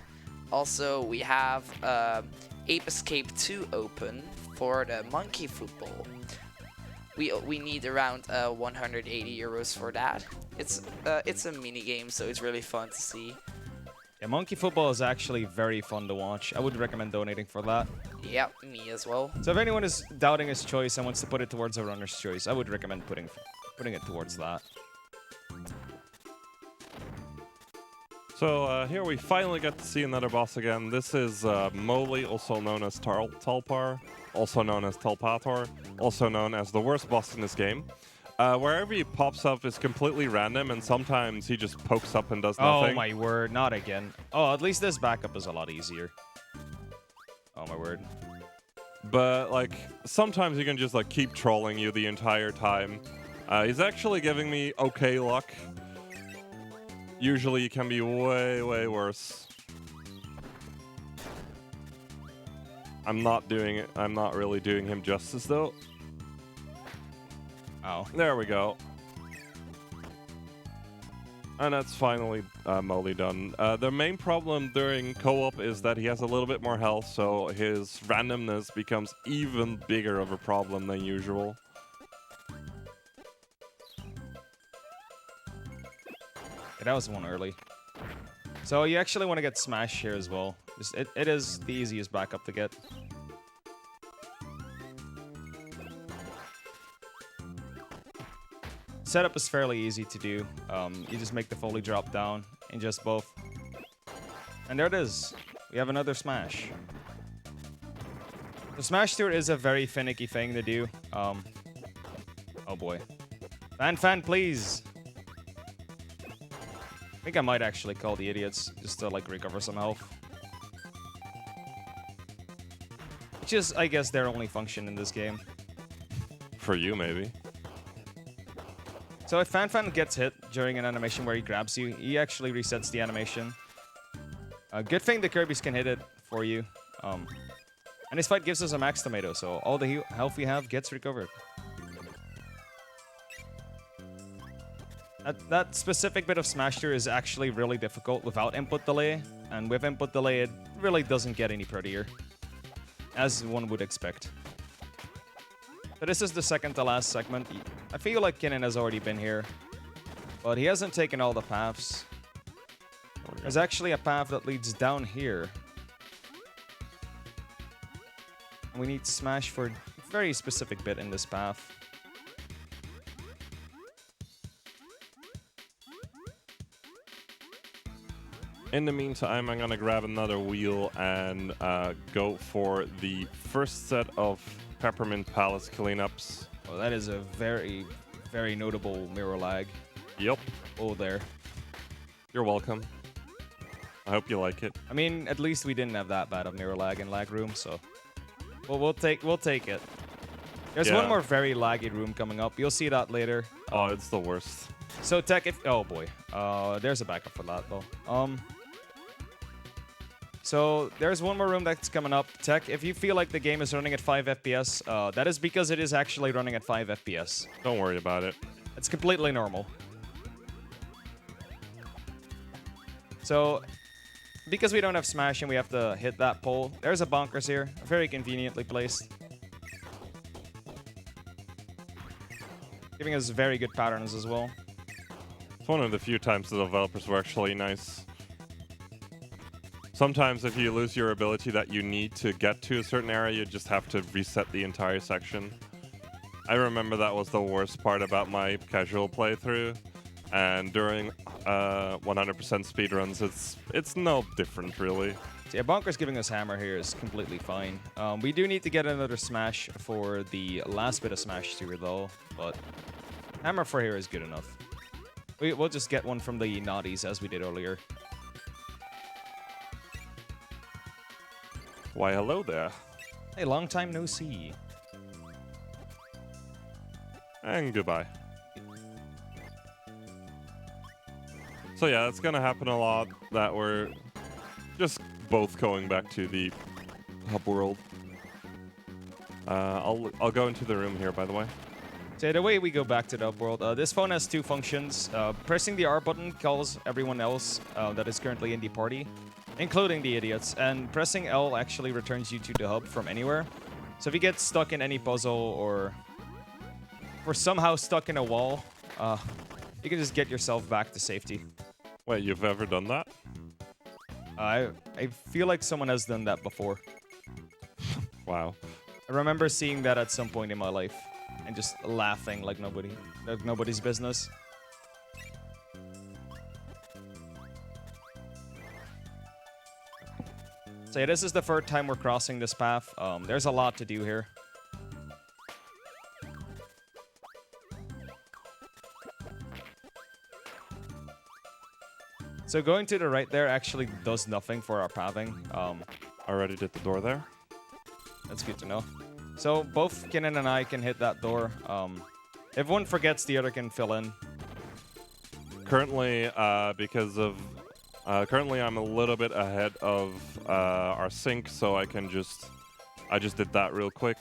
Speaker 1: Also, we have Ape Escape 2 open for the monkey football. We need around 180 euros for that. It's a mini game, so it's really fun to see.
Speaker 4: Yeah, monkey football is actually very fun to watch. I would recommend donating for that.
Speaker 1: Yep, me as well.
Speaker 4: So if anyone is doubting his choice and wants to put it towards a runner's choice, I would recommend putting it towards that.
Speaker 3: So here we finally get to see another boss again. This is Moly, also known as Talpar, also known as Talpator, also known as the worst boss in this game. Wherever he pops up is completely random, and sometimes he just pokes up and does nothing.
Speaker 4: Oh my word, not again. Oh, at least this backup is a lot easier. Oh my word.
Speaker 3: But like sometimes he can just like keep trolling you the entire time. He's actually giving me okay luck. Usually he can be way, way worse. I'm not really doing him justice though.
Speaker 4: Oh.
Speaker 3: There we go. And that's finally Moly done. The main problem during co-op is that he has a little bit more health, so his randomness becomes even bigger of a problem than usual.
Speaker 4: Yeah, that was one early. So you actually want to get Smash here as well. It is the easiest backup to get. Setup is fairly easy to do. You just make the Foley drop down in just both. And there it is. We have another Smash. The Smash Tour is a very finicky thing to do. Oh boy. Fan, please! I think I might actually call the idiots just to like recover some health. Which is, I guess, their only function in this game.
Speaker 3: For you, maybe.
Speaker 4: So if Fan gets hit during an animation where he grabs you, he actually resets the animation. Good thing the Kirbys can hit it for you. And this fight gives us a max tomato, so all the health we have gets recovered. That specific bit of Smasher is actually really difficult without input delay, and with input delay it really doesn't get any prettier, as one would expect. So this is the second to last segment. I feel like Kinnan has already been here, but he hasn't taken all the paths. There's actually a path that leads down here. And we need Smash for a very specific bit in this path.
Speaker 3: In the meantime, I'm gonna grab another wheel and go for the first set of Peppermint Palace cleanups.
Speaker 4: Oh, that is a very, very notable mirror lag.
Speaker 3: Yep.
Speaker 4: Oh, there.
Speaker 3: You're welcome. I hope you like it.
Speaker 4: I mean, at least we didn't have that bad of mirror lag in lag room, so we'll take it. There's one more very laggy room coming up. You'll see that later.
Speaker 3: Oh, it's the worst.
Speaker 4: So Tech, if oh boy, there's a backup for that though. So there's one more room that's coming up. Tech, if you feel like the game is running at 5 FPS, that is because it is actually running at 5 FPS.
Speaker 3: Don't worry about it.
Speaker 4: It's completely normal. So, because we don't have Smash and we have to hit that pole, there's a bonkers here, very conveniently placed. Giving us very good patterns as well.
Speaker 3: It's one of the few times the developers were actually nice. Sometimes if you lose your ability that you need to get to a certain area, you just have to reset the entire section. I remember that was the worst part about my casual playthrough. And during 100% speedruns, it's no different, really.
Speaker 4: So yeah, Bonker's giving us Hammer here is completely fine. We do need to get another Smash for the last bit of Smash 2, though, but Hammer for here is good enough. We'll just get one from the Naughties, as we did earlier.
Speaker 3: Why, hello there.
Speaker 4: Hey, long time no see.
Speaker 3: And goodbye. So yeah, it's gonna happen a lot that we're just both going back to the hub world. I'll go into the room here, by the way.
Speaker 4: So the way we go back to the hub world, this phone has two functions. Pressing the R button calls everyone else that is currently in the party, including the idiots, and pressing L actually returns you to the hub from anywhere. So if you get stuck in any puzzle or we're somehow stuck in a wall, you can just get yourself back to safety.
Speaker 3: Wait, you've ever done that?
Speaker 4: I feel like someone has done that before.
Speaker 3: Wow.
Speaker 4: I remember seeing that at some point in my life and just laughing like nobody's business. So yeah, this is the third time we're crossing this path. There's a lot to do here. So going to the right there actually does nothing for our pathing.
Speaker 3: Already did the door there.
Speaker 4: That's good to know. So both Kinnan and I can hit that door. If one forgets, the other can fill in.
Speaker 3: Currently, currently I'm a little bit ahead of our sync, so I just did that real quick.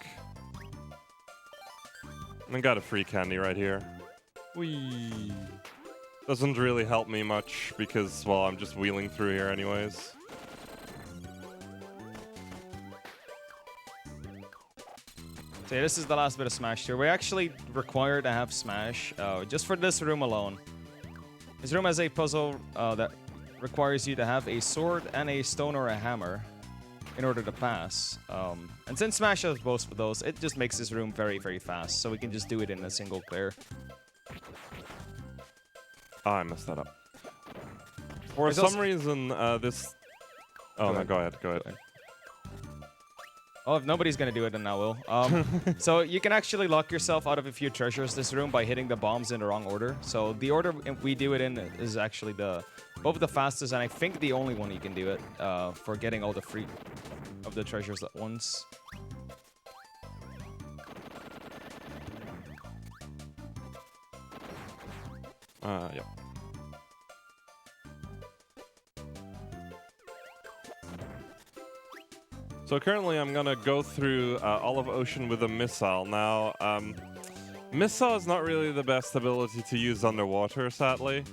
Speaker 3: And I got a free candy right here. Whee! Doesn't really help me much because, well, I'm just wheeling through here anyways.
Speaker 4: So yeah, this is the last bit of Smash here. We're actually required to have Smash just for this room alone. This room has a puzzle that requires you to have a sword and a stone or a hammer in order to pass. And since Smash has both of those, it just makes this room very, very fast. So we can just do it in a single clear.
Speaker 3: Oh, I messed that up. For some reason, this... Oh, no, go ahead.
Speaker 4: Oh, if nobody's gonna do it, then I will. So you can actually lock yourself out of a few treasures this room by hitting the bombs in the wrong order. So the order we do it in is actually both the fastest and I think the only one you can do it for getting all the free of the treasures at once.
Speaker 3: Yep. So currently I'm gonna go through Olive Ocean with a missile. Now, missile is not really the best ability to use underwater, sadly.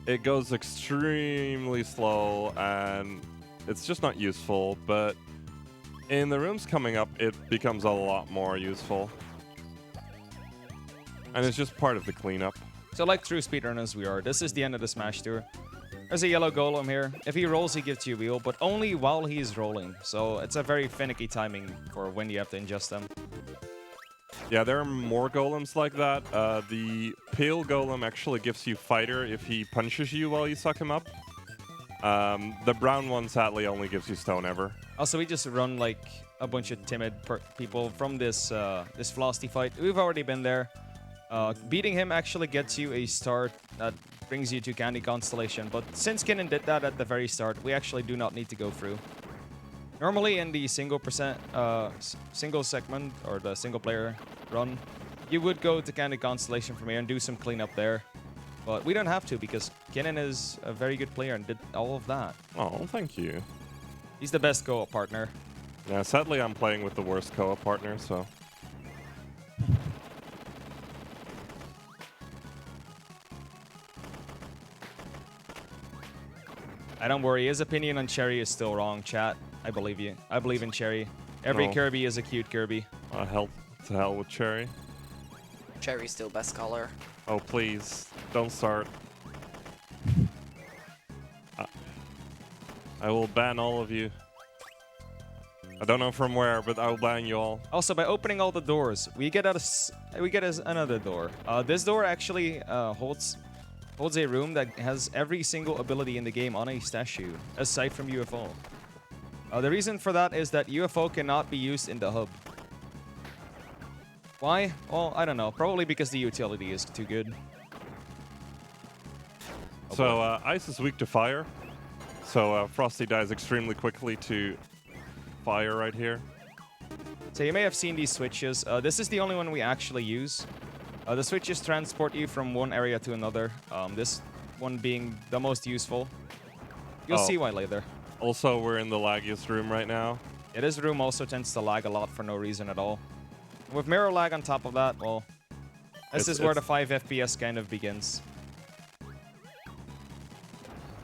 Speaker 3: It goes extremely slow and it's just not useful, but in the rooms coming up, it becomes a lot more useful. And it's just part of the cleanup.
Speaker 4: So like true speedrunners we are, this is the end of the Smash Tour. There's a yellow golem here. If he rolls, he gives you a wheel, but only while he's rolling. So it's a very finicky timing for when you have to ingest them.
Speaker 3: Yeah, there are more golems like that. The pale golem actually gives you fighter if he punches you while you suck him up. The brown one sadly only gives you stone ever.
Speaker 4: Also, we just run like a bunch of timid people from this this Flosty fight. We've already been there. Beating him actually gets you a start that brings you to Candy Constellation, but since Kinnan did that at the very start, we actually do not need to go through. Normally in the single segment or the single player run, you would go to Candy Constellation from here and do some cleanup there. But we don't have to because Kinnan is a very good player and did all of that.
Speaker 3: Oh, thank you.
Speaker 4: He's the best co-op partner.
Speaker 3: Yeah, sadly I'm playing with the worst co-op partner, so...
Speaker 4: Don't worry, his opinion on Cherry is still wrong, chat. I believe you. I believe in Cherry. Every
Speaker 3: No.
Speaker 4: Kirby is a cute Kirby.
Speaker 3: Hell to hell with Cherry.
Speaker 1: Cherry's still best color.
Speaker 3: Oh, please. Don't start. I will ban all of you. I don't know from where, but I will ban you all.
Speaker 4: Also, by opening all the doors, we get another door. This door actually holds a room that has every single ability in the game on a statue, aside from UFO. The reason for that is that UFO cannot be used in the hub. Why? Well, I don't know. Probably because the utility is too good.
Speaker 3: So, ice is weak to fire. So, Frosty dies extremely quickly to fire right here.
Speaker 4: So you may have seen these switches. This is the only one we actually use. The switches transport you from one area to another. This one being the most useful. You'll see why later.
Speaker 3: Also, we're in the laggiest room right now.
Speaker 4: Yeah, this room also tends to lag a lot for no reason at all. With mirror lag on top of that, well, this is where the 5 FPS kind of begins.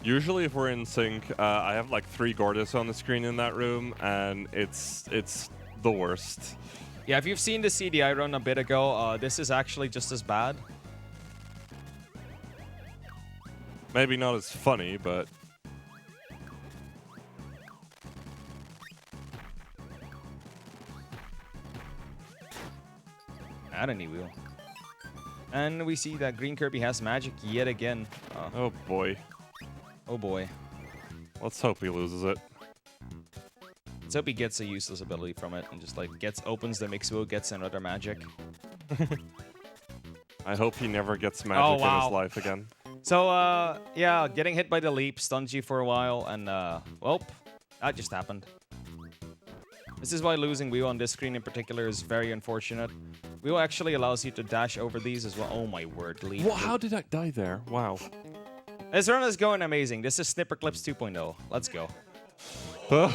Speaker 3: Usually, if we're in sync, I have like 3 Gordas on the screen in that room, and it's the worst.
Speaker 4: Yeah, if you've seen the CDI run a bit ago, this is actually just as bad.
Speaker 3: Maybe not as funny, but...
Speaker 4: Add a new wheel. And we see that Green Kirby has magic yet again.
Speaker 3: Oh boy.
Speaker 4: Oh boy.
Speaker 3: Let's hope he loses it.
Speaker 4: Let's hope he gets a useless ability from it and just like opens the mix wheel, gets another magic.
Speaker 3: I hope he never gets magic in his life again.
Speaker 4: So, yeah, getting hit by the leap stuns you for a while, and, well, that just happened. This is why losing wheel on this screen in particular is very unfortunate. Wheel actually allows you to dash over these as well. Oh my word, leap.
Speaker 3: Well, how did I die there? Wow.
Speaker 4: This run is going amazing. This is Snipper Clips 2.0. Let's go.
Speaker 3: Oh,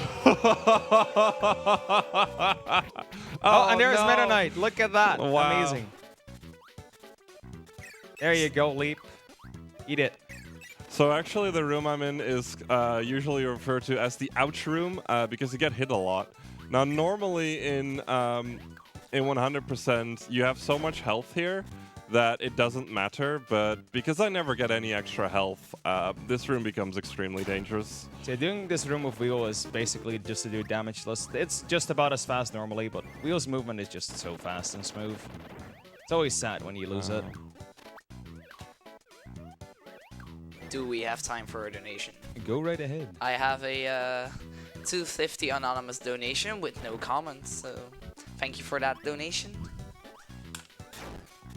Speaker 4: And there's
Speaker 3: no.
Speaker 4: Meta Knight. Look at that.
Speaker 3: Wow.
Speaker 4: Amazing. There you go, leap. Eat it.
Speaker 3: So actually the room I'm in is usually referred to as the ouch room because you get hit a lot. Now normally in 100% you have so much health here that it doesn't matter, but because I never get any extra health, this room becomes extremely dangerous.
Speaker 4: So doing this room with Wheel is basically just to do damage list. It's just about as fast normally, but Wheel's movement is just so fast and smooth. It's always sad when you lose it.
Speaker 1: Do we have time for a donation?
Speaker 4: Go right ahead.
Speaker 1: I have a 250 anonymous donation with no comments, so thank you for that donation.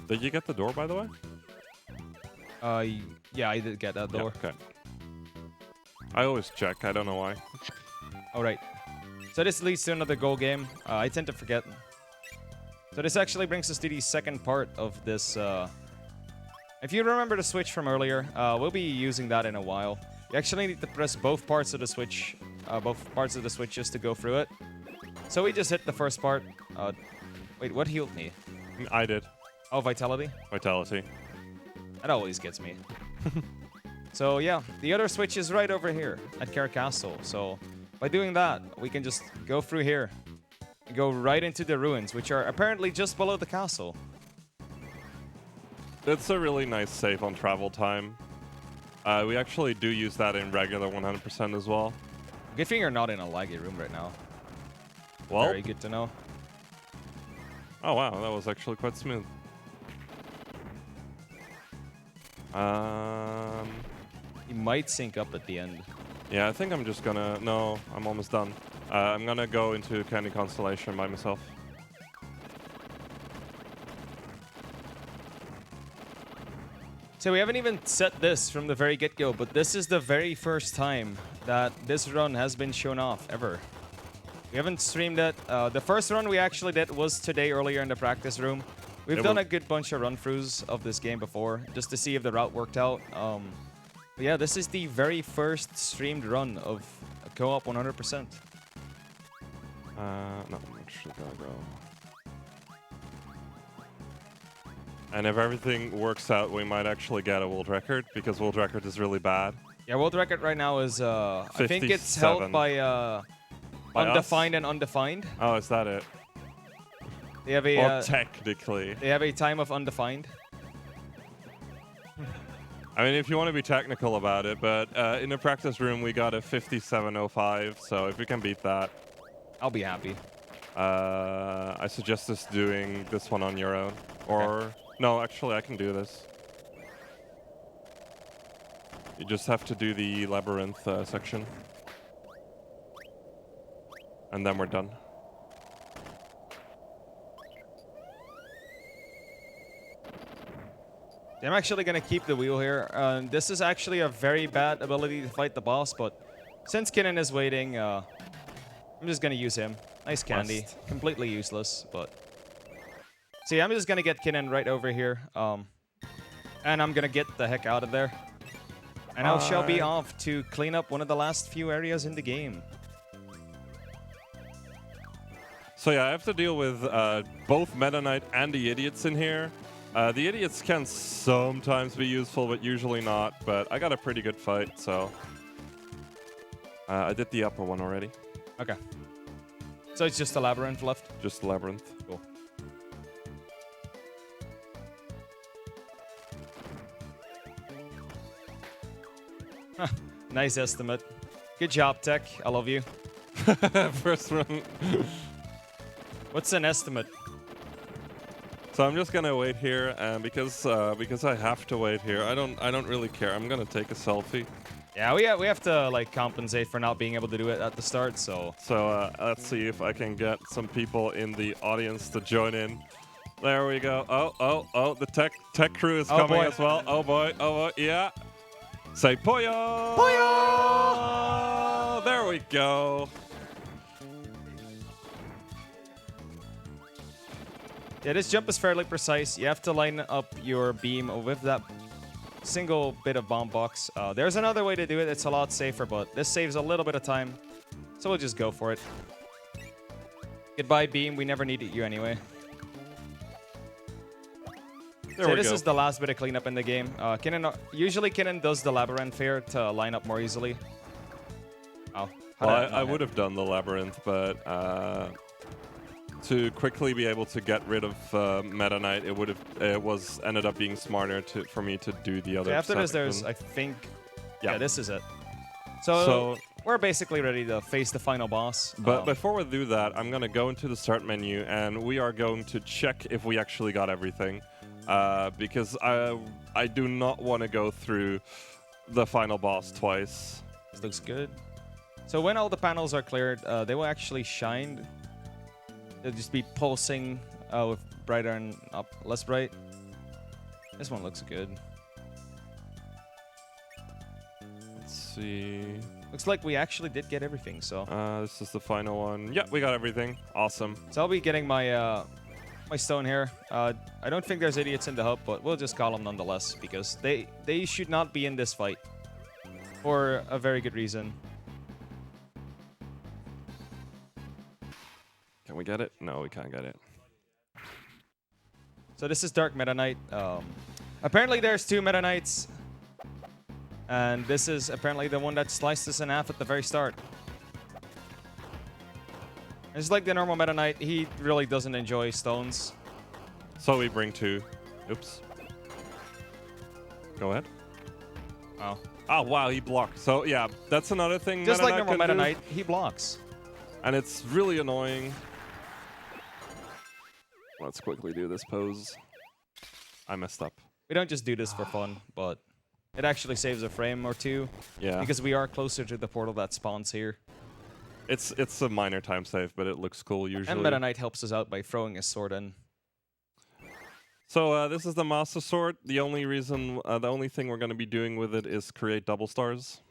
Speaker 3: Did you get the door, by the way?
Speaker 4: Yeah, I did get that door.
Speaker 3: Yeah, okay. I always check. I don't know why.
Speaker 4: All right. So this leads to another goal game. I tend to forget. So this actually brings us to the second part of this. If you remember the switch from earlier, we'll be using that in a while. You actually need to press both parts of the switch, just to go through it. So we just hit the first part. Wait, what healed me?
Speaker 3: I did.
Speaker 4: Oh, Vitality?
Speaker 3: Vitality.
Speaker 4: That always gets me. So yeah, the other switch is right over here at Care Castle. So by doing that, we can just go through here and go right into the ruins, which are apparently just below the castle.
Speaker 3: It's a really nice save on travel time. We actually do use that in regular 100% as well.
Speaker 4: Good thing you're not in a laggy room right now.
Speaker 3: Well,
Speaker 4: Very good to know.
Speaker 3: oh wow, that was actually quite smooth.
Speaker 4: You might sync up at the end.
Speaker 3: Yeah, I think I'm just gonna... No, I'm almost done. I'm gonna go into Candy Constellation by myself.
Speaker 4: So we haven't even set this from the very get-go, but this is the very first time that this run has been shown off, ever. We haven't streamed it. The first run we actually did was today earlier in the practice room. We've done a good bunch of run-throughs of this game before, just to see if the route worked out. But yeah, this is the very first streamed run of co-op 100%.
Speaker 3: No, I'm actually gonna go. And if everything works out, we might actually get a world record, because world record is really bad.
Speaker 4: Yeah, world record right now is, I think it's held by Undefined and Undefined.
Speaker 3: Oh, is that it?
Speaker 4: They have a,
Speaker 3: Or technically.
Speaker 4: They have a time of Undefined.
Speaker 3: I mean, if you want to be technical about it, but in the practice room, we got a 57:05, so if we can beat that,
Speaker 4: I'll be happy.
Speaker 3: I suggest us doing this one on your own. Or, no, actually, I can do this. You just have to do the labyrinth section. And then we're done.
Speaker 4: I'm actually going to keep the wheel here. This is actually a very bad ability to fight the boss, but since Kinnan is waiting, I'm just going to use him. Nice candy.
Speaker 3: Must.
Speaker 4: Completely useless, but... See, I'm just going to get Kinnan right over here. And I'm going to get the heck out of there. And I shall be off to clean up one of the last few areas in the game.
Speaker 3: So yeah, I have to deal with both Meta Knight and the idiots in here. The idiots can sometimes be useful, but usually not. But I got a pretty good fight, so... I did the upper one already.
Speaker 4: Okay. So it's just the labyrinth left?
Speaker 3: Just the labyrinth.
Speaker 4: Cool. Nice estimate. Good job, Tech. I love you.
Speaker 3: First run.
Speaker 4: What's an estimate?
Speaker 3: So I'm just gonna wait here, and because I have to wait here, I don't really care. I'm gonna take a selfie.
Speaker 4: Yeah, we have to like compensate for not being able to do it at the start. So
Speaker 3: Let's see if I can get some people in the audience to join in. There we go. Oh, the tech crew is coming as well. Oh boy, yeah. Say Poyo! Poyo! There we go.
Speaker 4: Yeah, this jump is fairly precise. You have to line up your beam with that single bit of bomb box. There's another way to do it. It's a lot safer, but this saves a little bit of time. So we'll just go for it. Goodbye, beam. We never needed you anyway. So this is the last bit of cleanup in the game. Usually Kinnan does the labyrinth here to line up more easily. Oh,
Speaker 3: well, I would have done the labyrinth, but to quickly be able to get rid of Meta Knight, it ended up being smarter for me to do the other.
Speaker 4: Okay, after this, there's I think, yeah, this is it. So we're basically ready to face the final boss.
Speaker 3: But before we do that, I'm gonna go into the start menu and we are going to check if we actually got everything. Because I do not want to go through the final boss twice.
Speaker 4: This looks good. So when all the panels are cleared, they will actually shine. They'll just be pulsing with brighter and less bright. This one looks good.
Speaker 3: Let's see.
Speaker 4: Looks like we actually did get everything, so...
Speaker 3: This is the final one. Yeah, we got everything. Awesome.
Speaker 4: So I'll be getting my... my stone here. I don't think there's idiots in the hub, but we'll just call them nonetheless because they should not be in this fight for a very good reason.
Speaker 3: Can we get it? No, we can't get it.
Speaker 4: So this is Dark Meta Knight. Apparently there's 2 Meta Knights, and this is apparently the one that sliced us in half at the very start. It's like the normal Meta Knight, he really doesn't enjoy stones.
Speaker 3: So we bring 2. Oops. Go ahead.
Speaker 4: Oh.
Speaker 3: Oh, wow, he blocked. So, yeah, that's another thing
Speaker 4: Just
Speaker 3: Meta
Speaker 4: like
Speaker 3: Knight
Speaker 4: normal
Speaker 3: can
Speaker 4: Meta
Speaker 3: do.
Speaker 4: Knight, he blocks.
Speaker 3: And it's really annoying. Let's quickly do this pose. I messed up.
Speaker 4: We don't just do this for fun, but it actually saves a frame or 2.
Speaker 3: Yeah.
Speaker 4: Because we are closer to the portal that spawns here.
Speaker 3: It's a minor time save, but it looks cool usually.
Speaker 4: And Meta Knight helps us out by throwing his sword in.
Speaker 3: So this is the Master Sword. The only reason, the only thing we're going to be doing with it is create double stars.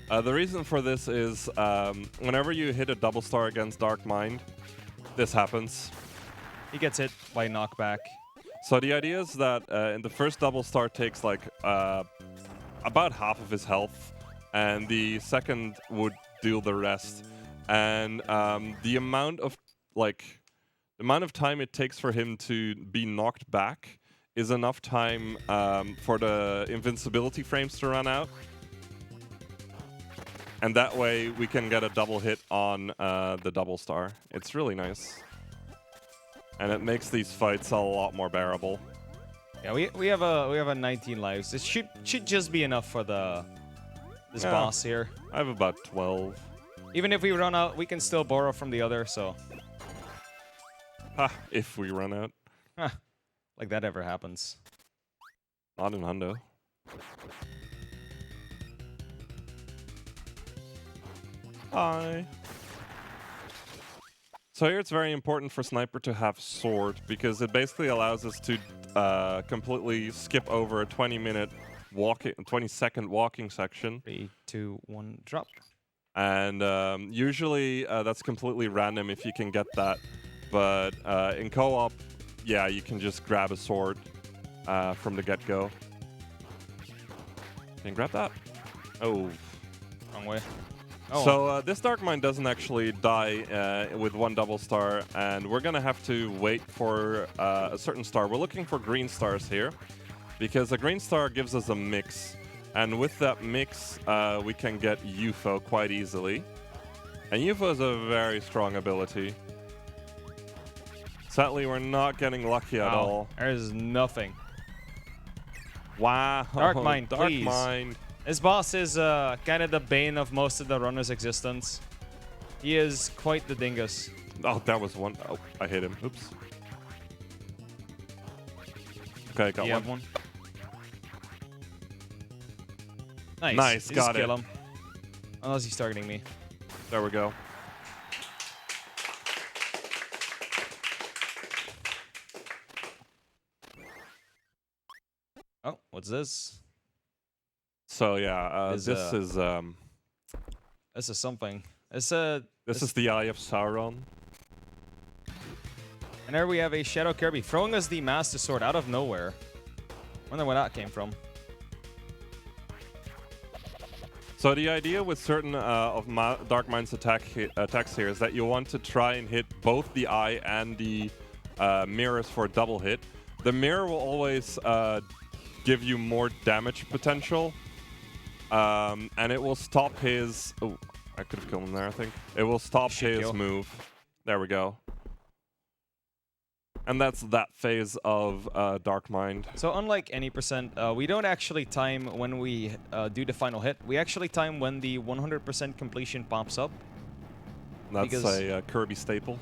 Speaker 3: The reason for this is whenever you hit a double star against Dark Mind, this happens.
Speaker 4: He gets hit by knockback.
Speaker 3: So the idea is that in the first double star takes like about half of his health, and the second would deal the rest. And the amount of time it takes for him to be knocked back is enough time for the invincibility frames to run out. And that way we can get a double hit on the double star. It's really nice. And it makes these fights a lot more bearable.
Speaker 4: Yeah, we have a 19 lives. It should just be enough for this boss here.
Speaker 3: I have about 12.
Speaker 4: Even if we run out, we can still borrow from the other, so.
Speaker 3: Ha, if we run out.
Speaker 4: Huh. Like that ever happens.
Speaker 3: Not in Hundo. Hi. So here it's very important for Sniper to have Sword, because it basically allows us to completely skip over a 20-second walking section.
Speaker 4: 3, 2, 1, drop.
Speaker 3: And usually that's completely random if you can get that. But in co-op, yeah, you can just grab a sword from the get-go. Can you grab that? Oh.
Speaker 4: Wrong way. Oh.
Speaker 3: So this Dark Mind doesn't actually die with one double star, and we're going to have to wait for a certain star. We're looking for green stars here, because a green star gives us a mix. And with that mix, we can get UFO quite easily. And UFO is a very strong ability. Sadly, we're not getting lucky at all.
Speaker 4: There's nothing.
Speaker 3: Wow.
Speaker 4: Dark Mind,
Speaker 3: Dark
Speaker 4: please.
Speaker 3: Mind.
Speaker 4: This boss is kind of the bane of most of the runner's existence. He is quite the dingus.
Speaker 3: Oh, that was one. Oh, I hit him. Oops. Okay, got
Speaker 4: You
Speaker 3: one.
Speaker 4: have one. Nice.
Speaker 3: Nice,
Speaker 4: You
Speaker 3: got
Speaker 4: just
Speaker 3: it.
Speaker 4: kill him. Unless he's targeting me.
Speaker 3: There we go.
Speaker 4: Oh, what's this?
Speaker 3: So yeah,
Speaker 4: Is,
Speaker 3: this is
Speaker 4: This is something.
Speaker 3: this is the Eye of Sauron.
Speaker 4: And there we have a Shadow Kirby throwing us the Master Sword out of nowhere. Wonder where that came from.
Speaker 3: So the idea with certain of Dark Mind's attacks here is that you want to try and hit both the eye and the mirrors for a double hit. The mirror will always give you more damage potential, and it will stop his... Oh, I could have killed him there, I think. It will stop his move. There we go. And that's that phase of Dark Mind.
Speaker 4: So unlike any percent, we don't actually time when we do the final hit. We actually time when the 100% completion pops up.
Speaker 3: That's a Kirby staple.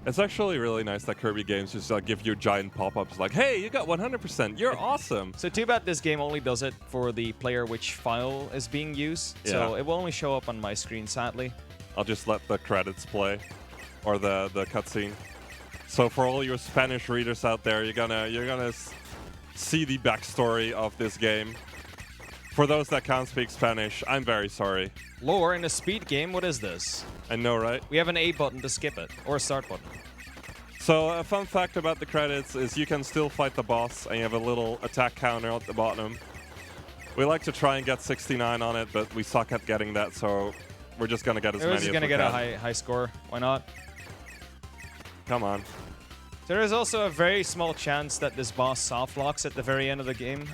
Speaker 3: It's actually really nice that Kirby games just give you giant pop-ups like, hey, you got 100%, you're awesome.
Speaker 4: So too bad this game only does it for the player which file is being used.
Speaker 3: Yeah.
Speaker 4: So it will only show up on my screen, sadly.
Speaker 3: I'll just let the credits play, or the cutscene. So for all your Spanish readers out there, you're gonna see the backstory of this game. For those that can't speak Spanish, I'm very sorry.
Speaker 4: Lore in a speed game, what is this?
Speaker 3: I know, right?
Speaker 4: We have an A button to skip it, or a start button.
Speaker 3: So a fun fact about the credits is you can still fight the boss, and you have a little attack counter at the bottom. We like to try and get 69 on it, but we suck at getting that, so we're just gonna get as many as we can.
Speaker 4: We're just gonna get a high score. Why not?
Speaker 3: Come on.
Speaker 4: There is also a very small chance that this boss soft locks at the very end of the game.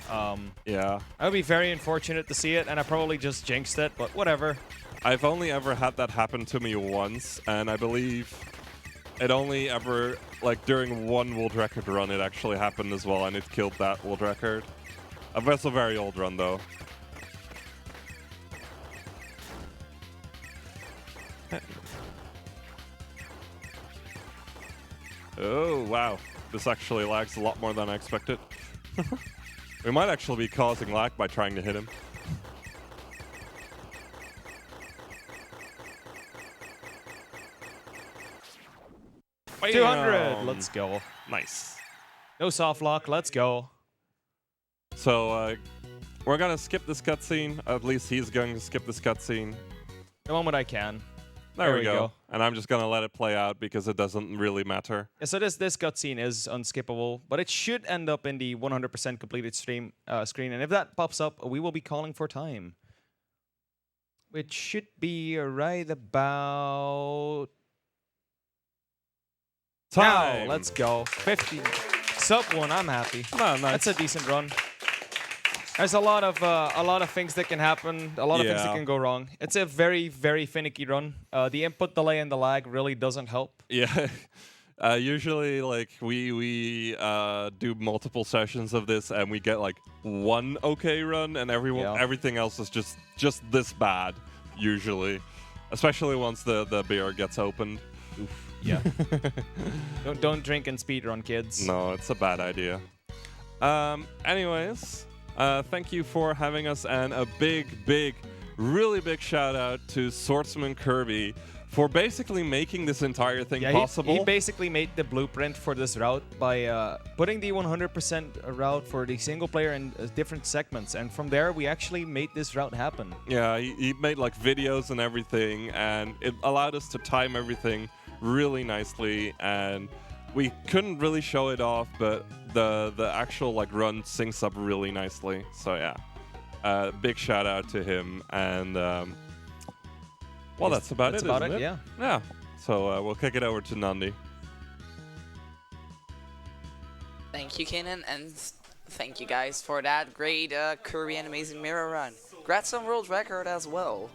Speaker 3: Yeah.
Speaker 4: I would be very unfortunate to see it, and I probably just jinxed it, but whatever.
Speaker 3: I've only ever had that happen to me once, and I believe it only ever, like during one world record run, it actually happened as well, and it killed that world record. That's a very old run, though. Oh, wow. This actually lags a lot more than I expected. We might actually be causing lag by trying to hit him.
Speaker 4: 200. Let's go.
Speaker 3: Nice.
Speaker 4: No soft lock. Let's go.
Speaker 3: So we're gonna skip this cutscene. At least he's going to skip this cutscene.
Speaker 4: The moment I can.
Speaker 3: There we go. And I'm just gonna let it play out because it doesn't really matter.
Speaker 4: Yeah, so this cutscene is unskippable, but it should end up in the 100% completed screen. And if that pops up, we will be calling for time, which should be right about
Speaker 3: Time.
Speaker 4: now. Let's go. 50 sub 1. I'm happy.
Speaker 3: No, nice.
Speaker 4: That's a decent run. There's a lot of things that can happen, a lot of things that can go wrong. It's a very, very finicky run. The input delay and the lag really doesn't help.
Speaker 3: Yeah. Usually, like, we do multiple sessions of this, and we get, like, one okay run, and everything else is just this bad, usually. Especially once the beer gets opened.
Speaker 4: Oof. Yeah. don't drink and speedrun, kids.
Speaker 3: No, it's a bad idea. Anyways... thank you for having us, and a really big shout out to Swordsman Kirby for basically making this entire thing possible.
Speaker 4: He basically made the blueprint for this route by putting the 100% route for the single player in different segments, and from there we actually made this route happen.
Speaker 3: Yeah, he made like videos and everything, and it allowed us to time everything really nicely, and we couldn't really show it off, but the actual like run syncs up really nicely. So yeah, big shout out to him, and well, that's about it. Isn't it?
Speaker 4: Yeah.
Speaker 3: Yeah. So we'll kick it over to Nandi.
Speaker 1: Thank you, Kanan, and thank you guys for that great Kirby and Amazing Mirror run. Congrats on world record as well.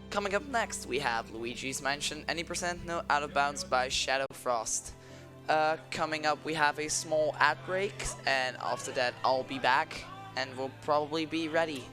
Speaker 1: Coming up next, we have Luigi's Mansion, any % no out of bounds by Shadow Frost. Coming up, we have a small ad break, and after that, I'll be back, and we'll probably be ready